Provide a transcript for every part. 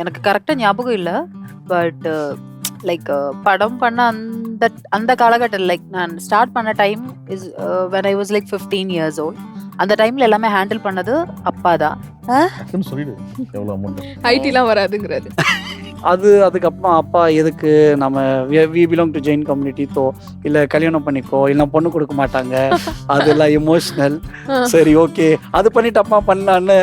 எனக்கு கரெக்டா ஞாபகம் இல்ல. பட் லைக் படம் பண்ண அந்த அந்த காலகட்டம் லைக் நான் ஸ்டார்ட் பண்ண time is when I was like 15 years old. அந்த டைம்ல எல்லாமே ஹேண்டில் பண்ணது அப்பா தான். டக்குன்னு சொல்லிடு எவ்வளோ அமௌண்ட். ஐடிலாம் வராதுங்கிறது. அதுக்கப்புறம் அப்பா எதுக்கு நம்ம we belong to Jain community though இல்லை கல்யாணம் பண்ணிக்கோ இல்லை பொண்ணு கொடுக்க மாட்டாங்க அதெல்லாம் எமோஷ்னல். சரி ஓகே அது பண்ணிட்டு அப்பா பண்ணலான்னு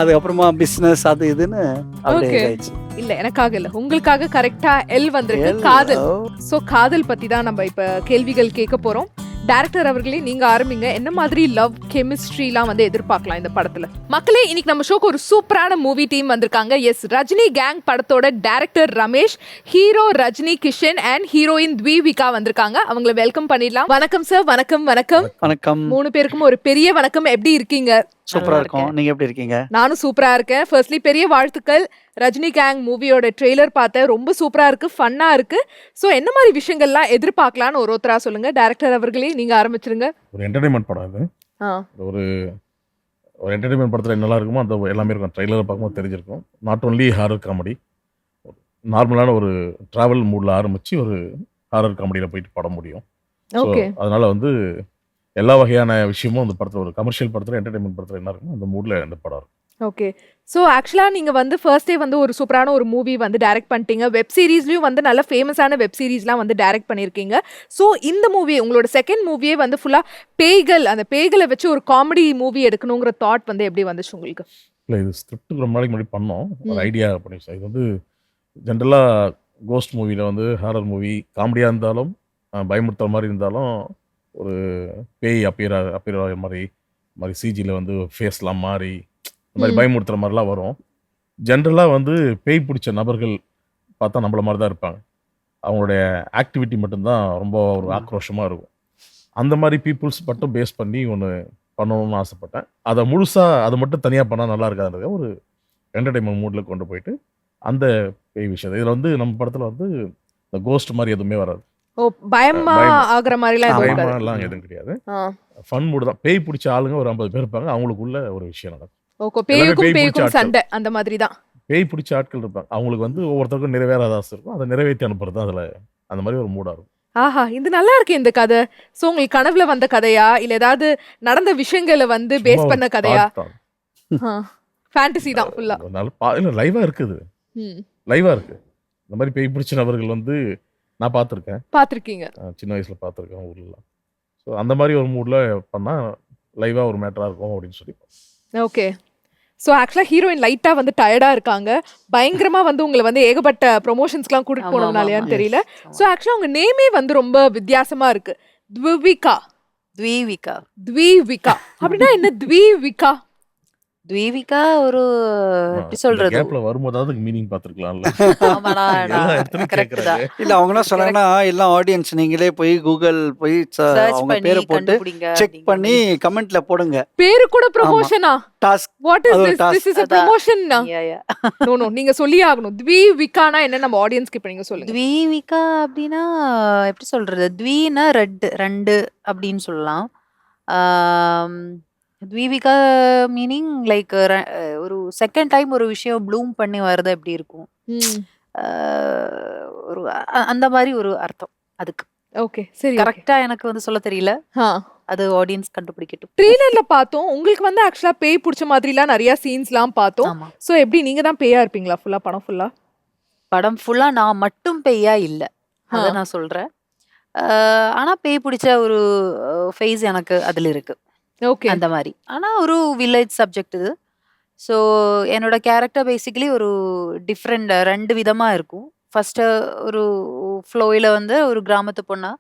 அதுக்கப்புறமா பிஸ்னஸ் அது இதுன்னு அப்படியே ஆயிடுச்சு. இல்ல எனக்காக இல்ல, உங்களுக்காக கரெக்டா எல் வந்திருக்கு. காதல். சோ காதல் பத்தி தான் நம்ம இப்ப கேள்விகள் கேட்க போறோம். டைரக்டர் அவர்களே நீங்க ஆரம்பிங்க. என்ன மாதிரி லவ் கெமிஸ்ட்ரிலாம் வந்து எதிர்பார்க்கலாம் இந்த படத்துல? மக்களே, இன்னைக்கு நம்ம ஷோக்கு ஒரு சூப்பரான மூவி டீம் வந்திருக்காங்க. எஸ், ரஜினி கேங் படத்தோட director Ramesh, hero Rajini Kishan and heroine Dvivika வந்திருக்காங்க. அவங்களை வெல்கம் பண்ணிடலாம். வணக்கம் சார். வணக்கம். வணக்கம் வணக்கம். 3 பேருக்கும் ஒரு பெரிய வணக்கம். எப்படி இருக்கீங்க? சூப்பரா இருக்கும். நீங்க எப்படி இருக்கீங்க? நானும் சூப்பரா இருக்கேன். ஃபர்ஸ்ட்லி பெரிய வாழ்த்துக்கள். ரஜினி கேங் மூவியோட ட்ரெய்லர் பார்த்தேன், ரொம்ப சூப்பரா இருக்கு, ஃபன்னா இருக்கு. ஸோ என்ன மாதிரி விஷயங்கள்லாம் எதிர்பார்க்கலான்னு ஒருத்தரா சொல்லுங்க. டைரக்டர் அவர்களே நீங்க ஆரம்பிச்சிருங்க. ஒரு என்டர்டைன்மெண்ட் படம் இது. ஒரு ஒரு என்டர்டைன்மெண்ட் படத்தில் என்னெல்லாம் இருக்குமோ அந்த எல்லாமே இருக்கும். ட்ரெய்லரை பார்க்கும்போது தெரிஞ்சிருக்கும். நாட் ஒன்லி ஹாரர் காமெடி, நார்மலான ஒரு ட்ராவல் மூடில் ஆரம்பித்து ஒரு ஹாரர் காமெடியில் போயிட்டு படம் முடியும். ஸோ அதனால வந்து எல்லா வகையான விஷயமும் அந்த படத்தில், ஒரு கமர்ஷியல் படத்தில் என்டர்டைன்மெண்ட் படத்தில் என்ன இருக்குமோ அந்த மூடில் இந்த படம் இருக்கும். ஓகே. ஸோ ஆக்சுவலாக நீங்கள் வந்து ஃபர்ஸ்டே வந்து ஒரு சூப்பரான ஒரு மூவி வந்து டைரக்ட் பண்ணிட்டீங்க. வெப் சீரிஸ்லையும் வந்து நல்ல ஃபேமஸான வெப் சீரிஸ்லாம் வந்து டைரக்ட் பண்ணியிருக்கீங்க. ஸோ இந்த மூவி உங்களோட செகண்ட் மூவியே வந்து ஃபுல்லாக பேய்கள், அந்த பேய்களை வச்சு ஒரு காமெடி மூவி எடுக்கணுங்கிற தாட் வந்து எப்படி வந்துச்சு உங்களுக்கு? இல்லை, இது ஸ்கிரிப்ட் ரொம்ப நாளைக்கு முன்னாடி பண்ணோம். ஒரு ஐடியா பண்ணிச்சு. இது வந்து ஜென்ரலாக கோஸ்ட் மூவியில் வந்து ஹாரர் மூவி காமெடியாக இருந்தாலும் பயமுறுத்துற மாதிரி இருந்தாலும் ஒரு பேய் அப்பியர் ஆகிற மாதிரி சிஜியில் வந்து ஃபேஸ்லாம் மாறி இந்த மாதிரி பயமுறுத்துற மாதிரிலாம் வரும். ஜென்ரலாக வந்து பேய் பிடிச்ச நபர்கள் பார்த்தா நம்மள மாதிரி தான் இருப்பாங்க. அவங்களுடைய ஆக்டிவிட்டி மட்டும்தான் ரொம்ப ஒரு ஆக்ரோஷமாக இருக்கும். அந்த மாதிரி பீப்புள்ஸ் மட்டும் பேஸ் பண்ணி ஒன்று பண்ணணும்னு ஆசைப்பட்டேன். அதை முழுசாக அதை மட்டும் தனியாக பண்ணால் நல்லா இருக்காதுன்றத ஒரு என்டர்டைன்மெண்ட் மூடில் கொண்டு போயிட்டு அந்த பேய் விஷயம் இதில் வந்து நம்ம படத்தில் வந்து இந்த கோஸ்ட் மாதிரி எதுவுமே வராது. ஓ, பயமா ஆகுற மாதிரிலாம் பயமாலாம் எதுவும் கிடையாது. ஃபன் மூடு தான். பேய் பிடிச்ச ஆளுங்க ஒரு 50 பேர் இருப்பாங்க. அவங்களுக்குள்ள ஒரு விஷயம் நடக்கும். ஓகே, பேய்க்கும் சண்டை அந்த மாதிரி தான். பேய் பிடிச்ச ஆட்கள் இருப்பாங்க. அவங்களுக்கு வந்து ஒவ்வொருத்தருக்கும் நிறைவேறாத ஆசை இருக்கும். அதை நிறைவேற்றி அனுப்புறது தான் அதில் அந்த மாதிரி ஒரு மூடா இருக்கும். ஆஹா, இது நல்லா இருக்கு இந்த கதை. ஸோ உங்களுக்கு கனவுல வந்த கதையா இல்லை ஏதாவது நடந்த விஷயங்களை வந்து பேஸ் பண்ண கதையா? ஃபேண்டசி தான் ஃபுல்லா. இல்லை, லைவா இருக்குது. லைவா இருக்கு. இந்த மாதிரி பேய் பிடிச்ச நபர்கள் வந்து நான் பார்த்துருக்கீங்க. சின்ன வயசுல பார்த்துருக்கேன் ஊர்லாம். ஸோ அந்த மாதிரி ஒரு மூடில் பண்ணால் லைவாக ஒரு மேட்டராக இருக்கும் அப்படின்னு சொல்லி. ஓகே. ஸோ ஆக்சுவலாக ஹீரோயின் லைட்டாக வந்து டயர்டாக இருக்காங்க. பயங்கரமாக வந்து உங்களை வந்து ஏகப்பட்ட ப்ரொமோஷன்ஸ்லாம் கூட்டிட்டு போனதுனாலயான்னு தெரியல. ஸோ ஆக்சுவலாக உங்கள் நேமே வந்து ரொம்ப வித்தியாசமாக இருக்கு. த்விவிகா. அப்படின்னா என்ன த்விவிகா? த்விவிகா ஒரு எப்படி சொல்றது, கேப்ல வரும்போதாவது மீனிங் பார்த்துருக்கலாம்ல. இல்ல அவங்க என்ன சொல்றாங்கன்னா எல்லாம் ஆடியன்ஸ் நீங்களே போய் கூகுள் போய் அவங்க பேரை போட்டு செக் பண்ணி கமெண்ட்ல போடுங்க. பேரு கூட ப்ரமோஷனா? Task. What is this? This is a promotion. No நீங்க சொல்லியே ஆகணும். த்விவிகானா என்ன நம்ம ஆடியன்ஸ்க்கு இப்ப நீங்க சொல்லுங்க. த்விவிகா அப்படின்னா எப்படி சொல்றது, த்வினா ரெண்டு அப்படின்னு சொல்லலாம். த்விவிகா மீனிங் லைக் ஒரு செகண்ட் டைம் ஒரு விஷயம் ப்ளூம் பண்ணி வருது எப்படி இருக்கும், ஒரு அந்த மாதிரி ஒரு அர்த்தம் அதுக்கு. ஓகே, சரி. கரெக்டா எனக்கு வந்து சொல்ல தெரியல, அது ஆடியன்ஸ் கண்டுபிடிக்கட்டும். ட்ரெய்லர்ல பார்த்தோம் உங்களுக்கு வந்து ஆக்சுவலா பேய் பிடிச்ச மாதிரிலாம் நிறைய சீன்ஸ்லாம் பார்த்தோம். ஸோ எப்படி நீங்க தான் பேயா இருப்பீங்களா ஃபுல்லா படம் ஃபுல்லா? நான் மட்டும் பேயா இல்லை, அதை நான் சொல்றேன். ஆனா பேய் பிடிச்ச ஒரு ஃபேஸ் எனக்கு அதுல இருக்கு. ஓகே, அந்த மாதிரி. ஆனா ஒரு வில்லேஜ் சப்ஜெக்ட் இது. ஸோ என்னோட கேரக்டர் பேசிக்கலி ஒரு டிஃப்ரெண்ட் 2 விதமா இருக்கும். ஃபர்ஸ்ட் ஒரு ஃப்ளோயில வந்து ஒரு கிராமத்து பொண்ணா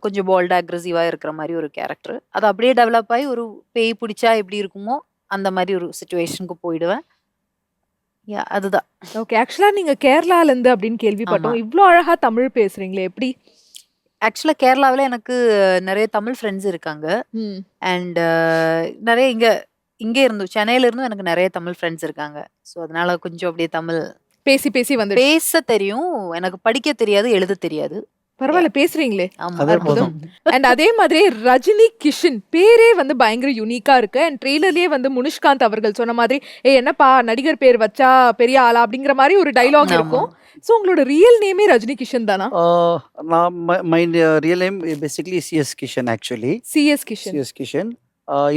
கொஞ்சம் போல்டா அக்ரெசிவா இருக்கிற மாதிரி ஒரு கேரக்டர். அது அப்படியே டெவலப் ஆகி ஒரு பேய் பிடிச்சா எப்படி இருக்குமோ அந்த மாதிரி ஒரு சிச்சுவேஷனுக்கு போயிடுவேன். அதுதான். ஓகே. ஆக்சுவலா நீங்க கேரளால இருந்து அப்படின்னு கேள்விப்பட்டோம். இவ்வளோ அழகா தமிழ் பேசுறீங்களே எப்படி? ஆக்சுவலாக கேரளாவில் எனக்கு நிறைய தமிழ் ஃப்ரெண்ட்ஸ் இருக்காங்க. அண்ட் நிறைய இங்கே இருந்தும் சென்னையில இருந்தும் எனக்கு நிறைய தமிழ் ஃப்ரெண்ட்ஸ் இருக்காங்க. ஸோ அதனால கொஞ்சம் அப்படியே தமிழ் பேசி வந்து பேச தெரியும். எனக்கு படிக்க தெரியாது, எழுத தெரியாது. பரவாயில்ல பேசுறீங்களே. ஆமா. அதே அற்புதம். போதும். அண்ட் அதே மாதிரி ரஜினி கிஷன் பேரே வந்து பயங்கர யூனிக்கா இருக்கு. அண்ட் ட்ரெய்லர்லயே வந்து முனிஷ்காந்த் அவர்கள் சொன்ன மாதிரி என்னப்பா நடிகர் பேர் வச்சா பெரிய ஆளா அப்படிங்கிற மாதிரி ஒரு டைலாக் ஆமா. இருக்கும். சோ உங்களோட ரியல் நேமே ரஜினி கிஷன் தானா? நான் my real name basically CS Kishan actually. CS Kishan. CS Kishan.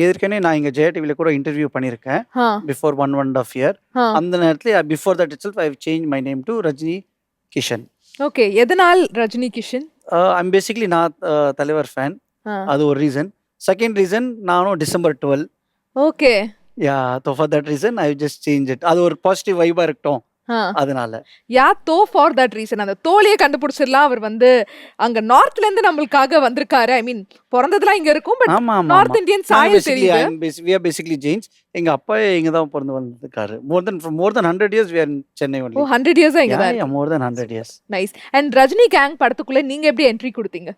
ஏற்கனவே நான் இங்கே ஜெயா டிவியில் கூட இன்டர்வியூ பண்ணியிருக்கேன் பிஃபோர் 1.5 year. அந்த நேரத்தில் before that it self I change my name to Rajini Kishan. Okay, எதனால் ரஜினி கிஷன்? ஐம் பேசிக்லி நான் தலைவர் ஃபேன், அது ஒரு ரீசன். செகண்ட் ரீசன் நானும் December 12. Okay. Yeah, so for that reason I just change it. அது ஒரு பாசிட்டிவ் வைபாக இருக்கட்டும் அதனால. யா தோ ஃபார் தட் ரீசன். அந்த தோலியை கண்டுபிடிச்சிடலாம். அவர் வந்து அங்க நார்த்ல இருந்து நம்மளுக்காக வந்திருக்காரு. ஐ மீன் பிறந்ததெல்லாம் இங்க இருக்கும், பட் நார்த் இந்தியன் சாயல் தெரியுது. we are basically Jains. எங்க அப்பா இங்க தான் பிறந்து வந்திருக்காரு. more than 100 years we are in Chennai only. 100 years இங்க தான். Yeah, more than 100 years. Nice. And Rajini gang படத்துக்குள்ள நீங்க எப்படி என்ட்ரி கொடுத்தீங்க?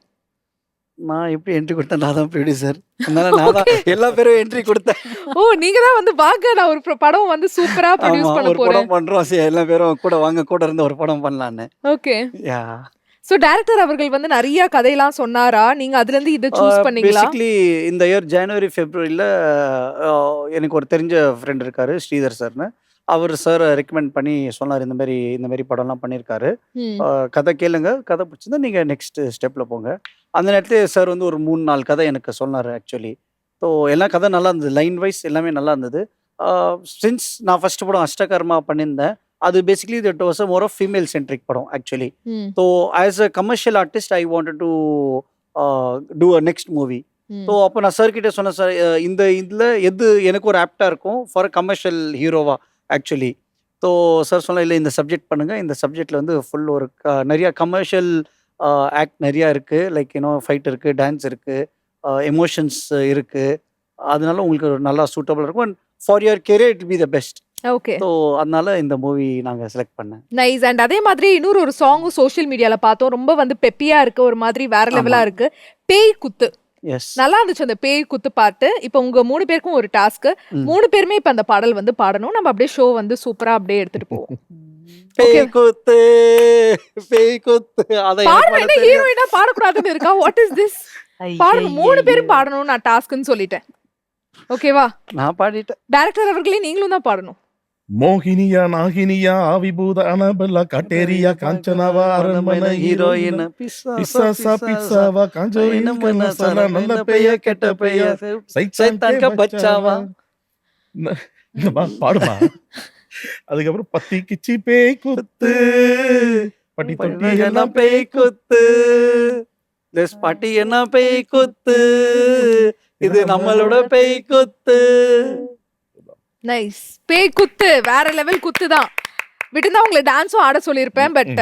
நான் எப்படி என்ட்ரி கொடுத்தேன்? நான் தான் ப்ரொடியூசர், அதனால நான் தான் எல்லா பேரும் என்ட்ரி கொடுத்தேன். ஓ, நீங்க தான் வந்து வாங்க நான் ஒரு படம் வந்து சூப்பரா ப்ரொடியூஸ் பண்ண ஒரு போறேன். படம் பண்றோம், சரி எல்லா பேரும் கூட வாங்க, கூட இருந்து ஒரு படம் பண்ணலாம்னு. ஓகே. யா. சோ டைரக்டர் அவர்கள் வந்து நிறைய கதையெல்லாம் சொன்னாரா? நீங்க அதுல இருந்து இத சூஸ் பண்ணீங்களா? பேசிக்கலி இந்த இயர் ஜனவரி ஃபெப்ரவரியில எனக்கு ஒரு தெரிஞ்ச ஃப்ரெண்ட் இருக்காரு, ஸ்ரீதர் சார்னு. அவர் சார் ரெக்கமெண்ட் பண்ணி சொன்னார், இந்த மாதிரி படம்லாம் பண்ணியிருக்காரு, கதை கேளுங்க, கதை பிடிச்சிருந்தா நீங்கள் நெக்ஸ்ட் ஸ்டெப்பில் போங்க. அந்த நேரத்தில் சார் வந்து ஒரு 3-4 கதை எனக்கு சொன்னார் ஆக்சுவலி. ஸோ எல்லா கதை நல்லா இருந்தது, லைன் வைஸ் எல்லாமே நல்லா இருந்தது. சின்ஸ் நான் ஃபர்ஸ்ட் படம் அஷ்டகர்மா பண்ணியிருந்தேன், அது basically that was more of female centric படம் actually. So as a commercial artist I wanted to do a next movie. So அப்போ நான் சார் கிட்டே சொன்னேன், சார் இந்த இதில் எது எனக்கு ஒரு ஆப்டாக இருக்கும் ஃபார் கமர்ஷியல் ஹீரோவா ஆக்சுவலி. ஸோ சார் சொன்னால், இல்லை இந்த சப்ஜெக்ட் பண்ணுங்கள், இந்த சப்ஜெக்டில் வந்து ஃபுல் ஒரு நிறையா கமர்ஷியல் ஆக்ட் நிறையா இருக்குது, லைக் ஃபைட் இருக்குது, டான்ஸ் இருக்குது, எமோஷன்ஸ் இருக்குது, அதனால உங்களுக்கு ஒரு நல்லா சூட்டபிளாக இருக்கும், and for your career it be the best. Okay. So அதனால இந்த மூவி நாங்கள் செலக்ட் பண்ணேன். நைஸ். அண்ட் அதே மாதிரி இன்னொரு சாங்கும் சோஷியல் மீடியால பார்த்தோம், ரொம்ப வந்து பெப்பியா இருக்கு, ஒரு மாதிரி வேற லெவலா இருக்கு, பேய் குத்து. நல்லா இருந்துச்சு அந்த பேய் குத்து பாட்டு. இப்போ உங்க 3 பேருக்கும் ஒரு டாஸ்க், 3 பேருமே இப்ப அந்த பாடல் வந்து பாடணும். நம்ம அப்படியே ஷோ வந்து சூப்பரா அப்படியே எடுத்துட்டு போவோம். பேய் குத்து, பேய் குத்து. அத பாடுறேன், ஹீரோயினா பாடக்கூடாதுன்னு இருக்கா? What is this? பாடணும், 3 பேரும் பாடணும். நான் டாஸ்க்னு சொல்லிட்டேன். ஓகேவா? நான் பாடிட்டேன். டைரக்டர் அவர்களே நீங்களும் தான் பாடணும். மோகினியா நாகினியா ஆவிபூத அனபல்லா கட்டேரியா காஞ்சனாவா அரண்மனை ஹீரோயின் பிசாசா பிசாவா காஞ்சோரின் மனசலா நல்ல பெய கெட்ட பெய சைத்தான் கா பச்சாவா. பாடுமா. அதுக்கப்புறம் பத்தி கிச்சி பேய் குத்து, பட்டி தொட்டி எல்லாம் பேய் குத்து, திஸ் பாட்டி என்ன பேய் குத்து, இது நம்மளோட பேய் குத்து. நைஸ். பேய் குத்து வேற லெவல் குத்து தான். விட்டுதான் உங்களை டான்ஸும் ஆட சொல்லியிருப்பேன், பட்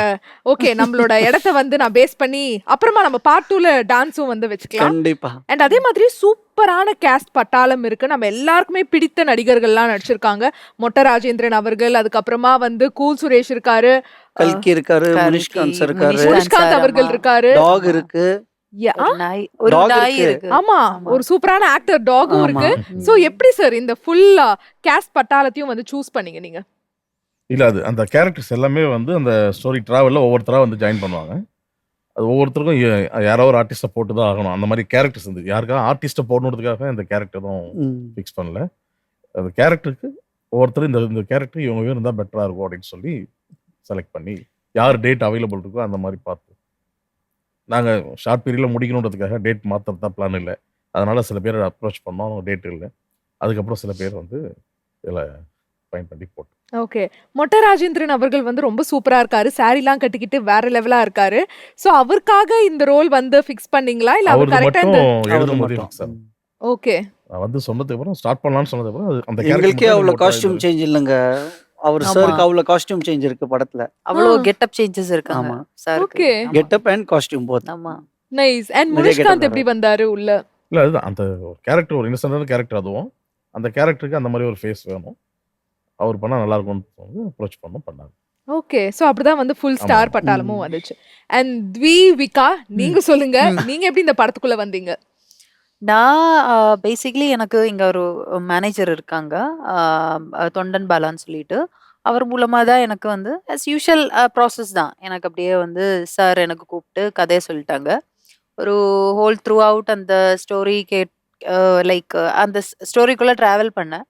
ஓகே, நம்மளோட இடத்த வந்து நான் பேஸ் பண்ணி அப்புறமா நம்ம பார்ட் 2ல டான்ஸும் வந்து வச்சுக்கலாம். கண்டிப்பா. அண்ட் அதே மாதிரி சூப்பரான கேஸ்ட் பட்டாளம் இருக்கு. நம்ம எல்லாருக்குமே பிடித்த நடிகர்கள்லாம் நடிச்சிருக்காங்க. மொட்ட ராஜேந்திரன் அவர்கள், அதுக்கப்புறமா வந்து கூல் சுரேஷ் இருக்காரு, கல்கி இருக்காரு, முனிஷ்காந்த் இருக்காரு, முனிஷ்காந்த் அவர்கள் இருக்காரு, டாக் இருக்கு, ஆமா ஒரு சூப்பரான ஆக்டர் டாகும் இருக்கு. சோ எப்படி சார் இந்த ஃபுல் கேஸ்ட் பட்டாளத்தையும் வந்து சூஸ் பண்ணீங்க நீங்க? இல்ல, அது அந்த கேரக்டர்ஸ் எல்லாமே வந்து அந்த ஸ்டோரி டிராவல்ல ஒவ்வொருத்தரா வந்து ஜாயின் பண்ணுவாங்க. அது ஒவ்வொருத்தருக்கும் யாரோ ஒரு ஆர்டிஸ்ட்டை போட்டு தான் ஆகணும். அந்த மாதிரி கேரக்டர்ஸ் வந்து யாருக்கா ஆர்டிஸ்ட்டை போடணுன்றதுக்காக இந்த கேரக்டரும் ஃபிக்ஸ் பண்ணல. அந்த கேரக்டருக்கு ஒவ்வொருத்தரும் இந்த கேரக்டர் இவங்க இருந்தால் பெட்டரா இருக்கும் அப்படின்னு சொல்லி செலக்ட் பண்ணி யார் டேட் அவைலபிள் இருக்கோ அந்த மாதிரி பார்த்து நாங்கள் ஷார்ட் பீரியடில் முடிக்கணுன்றதுக்காக டேட் மாற்றது தான் பிளான் இல்லை. அதனால சில பேர் அப்ரோச் பண்ணோம், அவங்க டேட் இல்லை. அதுக்கப்புறம் சில பேர் வந்து இதில் ஃபைன் பண்ணி போட்டு. ஓகே. மொட்ட ராஜேந்திரன் அவர்கள் வந்து ரொம்ப சூப்பரா இருக்காரு, சாரிலாம் கட்டிக்கிட்டு வேற லெவலா இருக்காரு. சோ அவருக்காக இந்த ரோல் வந்து ஃபிக்ஸ் பண்ணீங்களா இல்ல அவர் கரெக்ட்டா இந்த எழுதும்போது ஃபிக்ஸ் ஆகும். ஓகே. நான் வந்து சொன்னதுக்கு அப்புறம் ஸ்டார்ட் பண்ணலாம்னு சொன்னதுக்கு அப்புறம் அந்த எங்களுக்கே அவ்வளோ காஸ்டியூம் சேஞ்ச் இல்லைங்க. அவர் சாருக்கு அவ்வளோ காஸ்டியூம் சேஞ்ச் இருக்கு படத்துல. அவ்வளோ கெட்டப் சேஞ்சஸ் இருக்காங்க sir. Okay. Getup and costume both. ஆமா. நைஸ். அண்ட் முனிஷ்காந்த் எப்படி வந்தாரு உள்ள? இல்ல, அதுதான் அந்த கேரக்டர் ஒரு இன்னசென்ட்டான கேரக்டர். அதுவும் அந்த கேரக்டருக்கு அந்த மாதிரி ஒரு ஃபேஸ் வேணும். அவர் பண்ணா நல்லா இருக்கும்னு அப்ரோச் பண்ணாங்க. ஓகே. சோ அப்படிதான் வந்து ஃபுல் ஸ்டார் பட்டாளமும் வந்துச்சு. அண்ட் த்விவிகா, நீங்க சொல்லுங்க, நீங்க எப்படி இந்த படத்துக்குள்ள வந்தீங்க? நான் பேசிக்கலி எனக்கு இங்க ஒரு மேனேஜர் இருக்காங்க, தொண்டன் பாலான்னு சொல்லிட்டு. அவர் மூலமா தான் எனக்கு வந்து ஆஸ் யூஷுவல் ப்ராசஸ் தான். எனக்கு அப்படியே வந்து சார் எனக்கு கூப்பிட்டு கதைய சொல்லிட்டாங்க. ஒரு ஹோல் த்ரூ அவுட் அந்த ஸ்டோரி லைக் அந்த ஸ்டோரிக்குள்ள டிராவல் பண்ணேன்.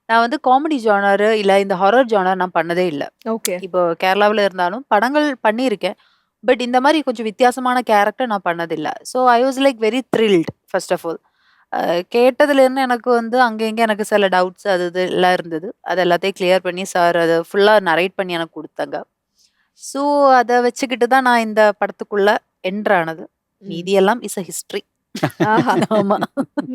நான் வந்து காமெடி ஜானர் இல்ல இந்த ஹாரர் ஜானர் நான் பண்ணதே இல்ல. ஓகே. இப்போ கேரளாவுல இருந்தாலும் படங்கள் பண்ணியிருக்கேன். பட் இந்த மாரி கொஞ்சம் வித்தியாசமான கேரக்டர் நான் பண்ணதில்ல. So I was like very thrilled first of all. கேட்டதுலேருந்து எனக்கு வந்து அங்க இங்க எனக்கு சில டவுட்ஸ் அது இது எல்லாம் இருந்தது. அது எல்லாத்தையும் கிளியர் பண்ணி சார் அத ஃபுல்லா நரேட் பண்ணி எனக்கு குடுத்தாங்க. ஸோ அத வச்சுக்கிட்டு தான் நான் இந்த படத்துக்குள்ள என்டர் ஆனது. மீதி எல்லாம் இஸ் அ ஹிஸ்டரி. ஆஹா. ஆமா.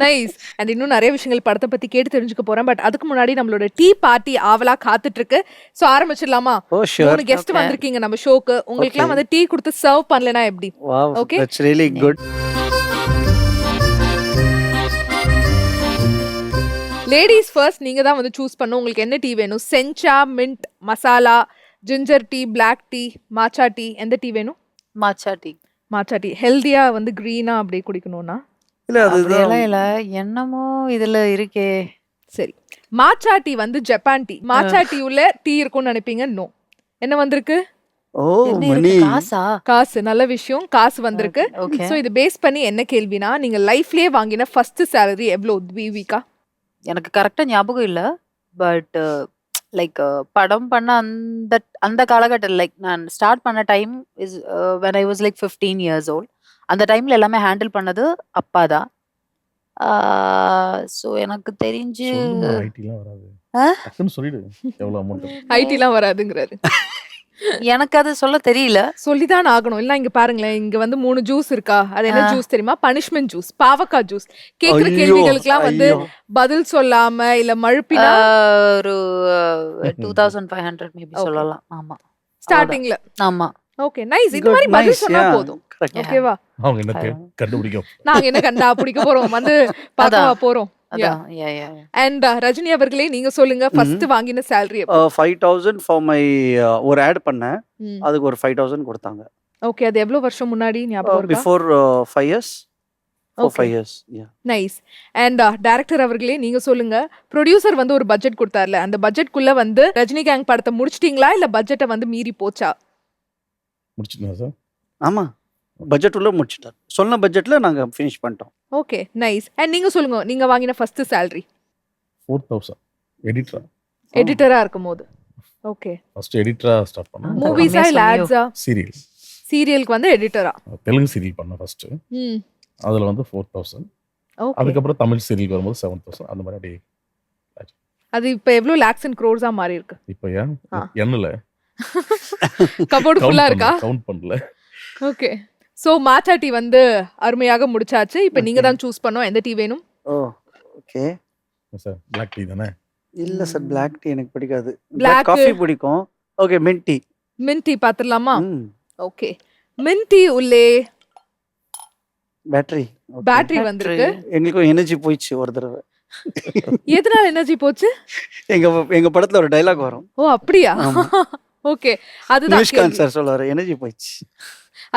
நைஸ். அண்ட் இன்னும் நிறைய விஷயங்கள் படத்தை பத்தி கேட்டு தெரிஞ்சுக்க போறேன். பட் அதுக்கு முன்னாடி நம்மளோட டீ பார்ட்டி ஆவலா காத்துட்டு இருக்கு. சோ ஆரம்பிச்சிடலாமா? Oh sure. 3 guest Okay. வந்திருக்கீங்க நம்ம ஷோக்கு. உங்களுக்கு எல்லாம் Okay. வந்து டீ கொடுத்து சர்வ் பண்ணலனா எப்படி? Wow, Okay. That's really good. Ladies first நீங்க தான் வந்து சூஸ் பண்ணணும். உங்களுக்கு என்ன டீ வேணும்? Sencha, mint, masala, ginger tea, black tea, matcha tea, எந்த டீ வேணும்? Matcha tea. Matcha tea. ஹெல்தியா வந்து கிரீனா அப்படியே குடிக்கணும்னா? இல்ல அதுதான் அப்படியெல்லாம் இல்ல. என்னமோ இதுல இருக்கே. சரி. மாச்சா டீ வந்து ஜப்பான் டீ. மாச்சா டீ உள்ள டீ இருக்கும்னு நினைப்பீங்க. நோ. என்ன வந்திருக்கு? ஓ என்ன மணி. இருக்கு? காசா? காசு. நல்ல விஷயம். காசு வந்திருக்கு. ஓகே. சோ இது பேஸ் பண்ணி என்ன கேள்வினா, நீங்க லைஃப்லயே வாங்கின ஃபர்ஸ்ட் salary எவ்வளோ வீக்கா? எனக்கு கரெக்டா ஞாபகம் இல்ல. பட் லைக் படம் பண்ண அந்த அந்த காலகட்டம் லைக் நான் ஸ்டார்ட் பண்ண time is when I was like 15 years old. அந்த டைம்ல எல்லாமே ஹேண்டில் பண்ணது அப்பா தான். ஸோ எனக்கு தெரிஞ்சு சொல்லுமா, ஐடிலாம் வராது. ஆ? டக்குன்னு சொல்லிடு எவ்வளோ அமௌண்ட். ஐடிலாம் வராதுங்கிறாரு. எனக்கு அது சொல்ல தெரியல. சொல்லிதான் ஆகணும். இல்ல இங்க பாருங்களேன், இங்க வந்து 3 ஜூஸ் இருக்கா? அது என்ன ஆ. ஜூஸ் தெரியுமா? பனிஷ்மெண்ட் ஜூஸ், பாவக்காய் ஜூஸ். கேக்குற ஐயோ, கேள்விகளுக்கெல்லாம் வந்து ஐயோ. பதில் சொல்லாம இல்ல மழுப்பினா ஒரு 2500 மேபி Okay. சொல்லலாம். ஆமா. ஸ்டார்டிங்ல. ஆமா. Okay, nice. இந்த Good, மாதிரி பதில் nice, சொன்னா yeah. போதும். Correct. Yeah. ஓகேவா? அவங்க என்ன கண்டுபிடிக்கும். நாங்க என்ன கண்டா பிடிக்க போறோம்? வந்து பார்க்கவா அதான். போறோம்? அதான். Yeah, yeah, yeah. And Rajini அவர்களே நீங்க சொல்லுங்க, ஃபர்ஸ்ட் வாங்கின salary எப்போ? 5000 ஃபார் மை ஒரு ஆட் பண்ணேன். அதுக்கு ஒரு 5000 கொடுத்தாங்க. ஓகே, அது எவ்வளவு வருஷம் முன்னாடி ஞாபகம் இருக்கா? Before 5 years. For Okay. 5 years. Yeah. Nice. And director அவர்களே நீங்க சொல்லுங்க, ப்ரொடியூசர் வந்து ஒரு பட்ஜெட் கொடுத்தார்ல, அந்த பட்ஜெட்குள்ள வந்து ரஜினி கேங் படத்தை முடிச்சிட்டீங்களா இல்ல பட்ஜெட்டை வந்து மீறி போச்சா? முடிச்சுட்டேன் சார். ஆமா, பட்ஜெட் உள்ள முடிச்சிட்டார். சொன்ன பட்ஜெட்ல நாங்க ஃபினிஷ் பண்ணிட்டோம். Okay, nice. அண்ட் நீங்க சொல்லுங்க, நீங்க வாங்கின ஃபர்ஸ்ட் salary 4000 எடிட்டரா. எடிட்டரா இருக்கும்போது. ஓகே. ஃபர்ஸ்ட் எடிட்டரா ஸ்டார்ட் பண்ணேன். மூவிஸா இல்ல சொன்னியோ. ஆட்ஸா? சீரியல், சீரியலுக்கு வந்து எடிட்டரா. தெலுங்கு சீரியல் பண்ணேன் ஃபர்ஸ்ட். ம். அதில் வந்து 4000. ஓகே. அதுக்கப்புறம் தமிழ் சீரியல் வரும்போது 7000. அந்த மாதிரி அப்படியே அது இப்ப எவ்வளவு லாக்ஸ் அண்ட் க்ரோர்ஸா மாறி இருக்கு? இப்போ ஏன் ஆ. எண்ணில் கபோர்டு ஃபுல்லா இருக்கா? கவுண்ட் பண்ணல. ஓகே. சோ மாச்சா டீ வந்து அருமையாக முடிச்சாச்சு. இப்போ நீங்க Okay. தான் சூஸ் பண்ணோம் எந்த டீ வேணும்? Oh okay. Sir black tea தானே. இல்ல சார், பிளாக் டீ எனக்கு பிடிக்காது. Black- பிளாக் காஃபி பிடிக்கும். Okay, mint tea. Mint tea பாத்துடலாமா? ஓகே. மின்ட் டீ உள்ளே பேட்டரி. பேட்டரி வந்திருக்கு. எங்களுக்கும் எனர்ஜி போயிடுச்சு ஒரு தடவை. எதனால எனர்ஜி போச்சு? எங்க எங்க படத்துல ஒரு டைலாக் வரும். ஓ அப்படியா? ஆமா. ஓகே. அதுதான் நிமிஷ்காந்த் கேள்வி. சார் சொல்லுவாரு, எனர்ஜி போயிடுச்சு.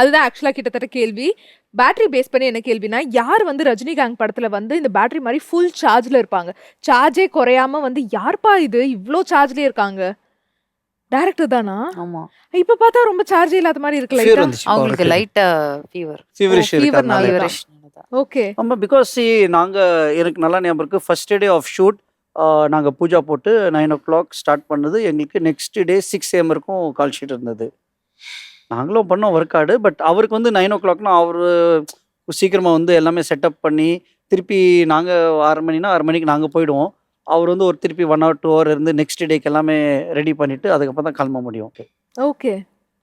அதுதான் ஆக்சுவலா கிட்டத்தட்ட கேள்வி. பேட்டரி பேஸ் பண்ணி என்ன கேள்வினா, யார் வந்து ரஜினி கேங் படத்துல வந்து இந்த பேட்டரி மாதிரி ஃபுல் சார்ஜ்ல இருப்பாங்க, சார்ஜே குறையாம வந்து யார்ப்பா இது இவ்ளோ சார்ஜ்லயே இருக்காங்க? டைரக்டர் தானா? ஆமா. இப்ப பார்த்தா ரொம்ப சார்ஜே இல்லாத மாதிரி இருக்கு Fever லைட்டா. வந்துச்சு அவங்களுக்கு அவருக்கு. லைட்டா ஃபீவர். Feverish fever இருக்கறனால. நால. ஃபீவரிஷ். ஓகே. ஆமா, பிகாஸ் நாங்க எனக்கு நல்லா ஞாபகம் இருக்கு. ஃபர்ஸ்ட் டே ஆஃப் ஷூட் நாங்க பூஜா போட்டு 9 o'clock ஸ்டார்ட் பண்ணது. எங்களுக்கு நெக்ஸ்ட் டே 6 AM வரைக்கும் கால் ஷீட் இருந்தது. நாங்களும் பண்ணோம் ஒர்க் ஆடு. பட் அவருக்கு வந்து 9 o'clockனா அவரு சீக்கிரமா வந்து எல்லாமே செட்டப் பண்ணி திருப்பி நாங்க 6 மணினா 6 மணிக்கு நாங்க போயிடுவோம். அவர் வந்து ஒரு திருப்பி 1 hour 2 hour இருந்து நெக்ஸ்ட் டேக்கு எல்லாமே ரெடி பண்ணிட்டு அதுக்கப்புறம் தான் கிளம்ப முடியும். ஓகே.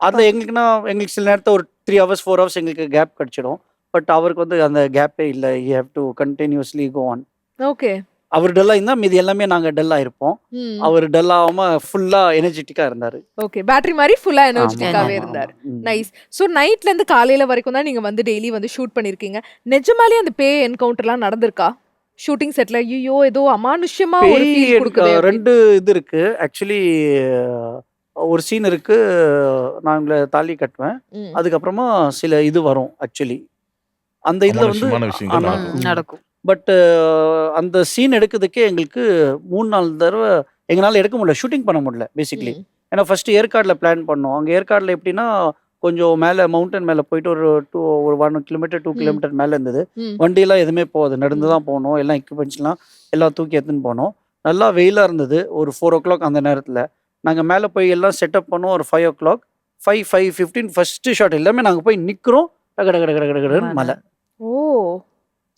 அதில் எங்களுக்கு சில நேரத்தில் ஒரு 3 hours 4 hours எங்களுக்கு கேப் கிடச்சிடும். பட் அவருக்கு வந்து அந்த கேப்பே இல்லை. You have to continuously go on. Okay. அவர் டல்லாக இருந்தால் மீதி எல்லாமே நாங்கள் டல்லாக இருப்போம். ம். அவர் டல் ஆகாமல் ஃபுல்லாக எனர்ஜெட்டிக்காக இருந்தார். ஓகே. பேட்டரி மாதிரி ஃபுல்லா எனர்ஜெட்டிக்காவே இருந்தார். நைஸ். சோ நைட்ல இருந்து காலையில வரைக்கும் தான் நீங்க வந்து டெய்லி வந்து ஷூட் பண்ணிருக்கீங்க. நிஜமாலே அந்த பே என்கவுண்டர்லாம் நடந்திருக்கா? ஷூட்டிங் செட்ல ஐயோ ஏதோ அமானுஷ்யமா ஒரு ஃபீல் கொடுக்குது. 2 இது இருக்கு ஆக்சுவலி. ஒரு சீன் இருக்கு, நான் உங்களை தாலி கட்டுவேன். அதுக்கப்புறமா சில இது வரும் ஆக்சுவலி. அந்த இதில் வந்து அமானுஷ்யமான விஷயங்கள் ஆனா, நடக்கும். நடக்கும். பட் அந்த சீன் எடுக்கிறதுக்கே எங்களுக்கு 3-4 தடவை எங்களால் எடுக்க முடியல, ஷூட்டிங் பண்ண முடியல பேசிக்லி. ம். ஏன்னா ஃபஸ்ட்டு ஏற்காடில் பிளான் பண்ணோம். அங்கே ஏற்காடில் எப்படின்னா கொஞ்சம் மேலே மவுண்டன் மேலே போயிட்டு ஒரு 1 கிலோமீட்டர் 2 ம். கிலோமீட்டர் மேலே இருந்தது. ம். வண்டியெல்லாம் எதுவுமே போகாது, நடந்து ம். தான் போகணும். எல்லாம் எக்யூப்மெண்ட்ஸ்லாம் எல்லாம் தூக்கி எடுத்துன்னு போனோம். நல்லா வெயிலாக இருந்தது. ஒரு 4 o'clock அந்த நேரத்தில் நாங்கள் மேலே போய் எல்லாம் செட்டப் பண்ணோம். ஒரு 5 o'clock 5:15 ஃபஸ்ட்டு ஷாட் எல்லாமே நாங்கள் போய் நிற்கிறோம். கடன்னு மழை. ஓ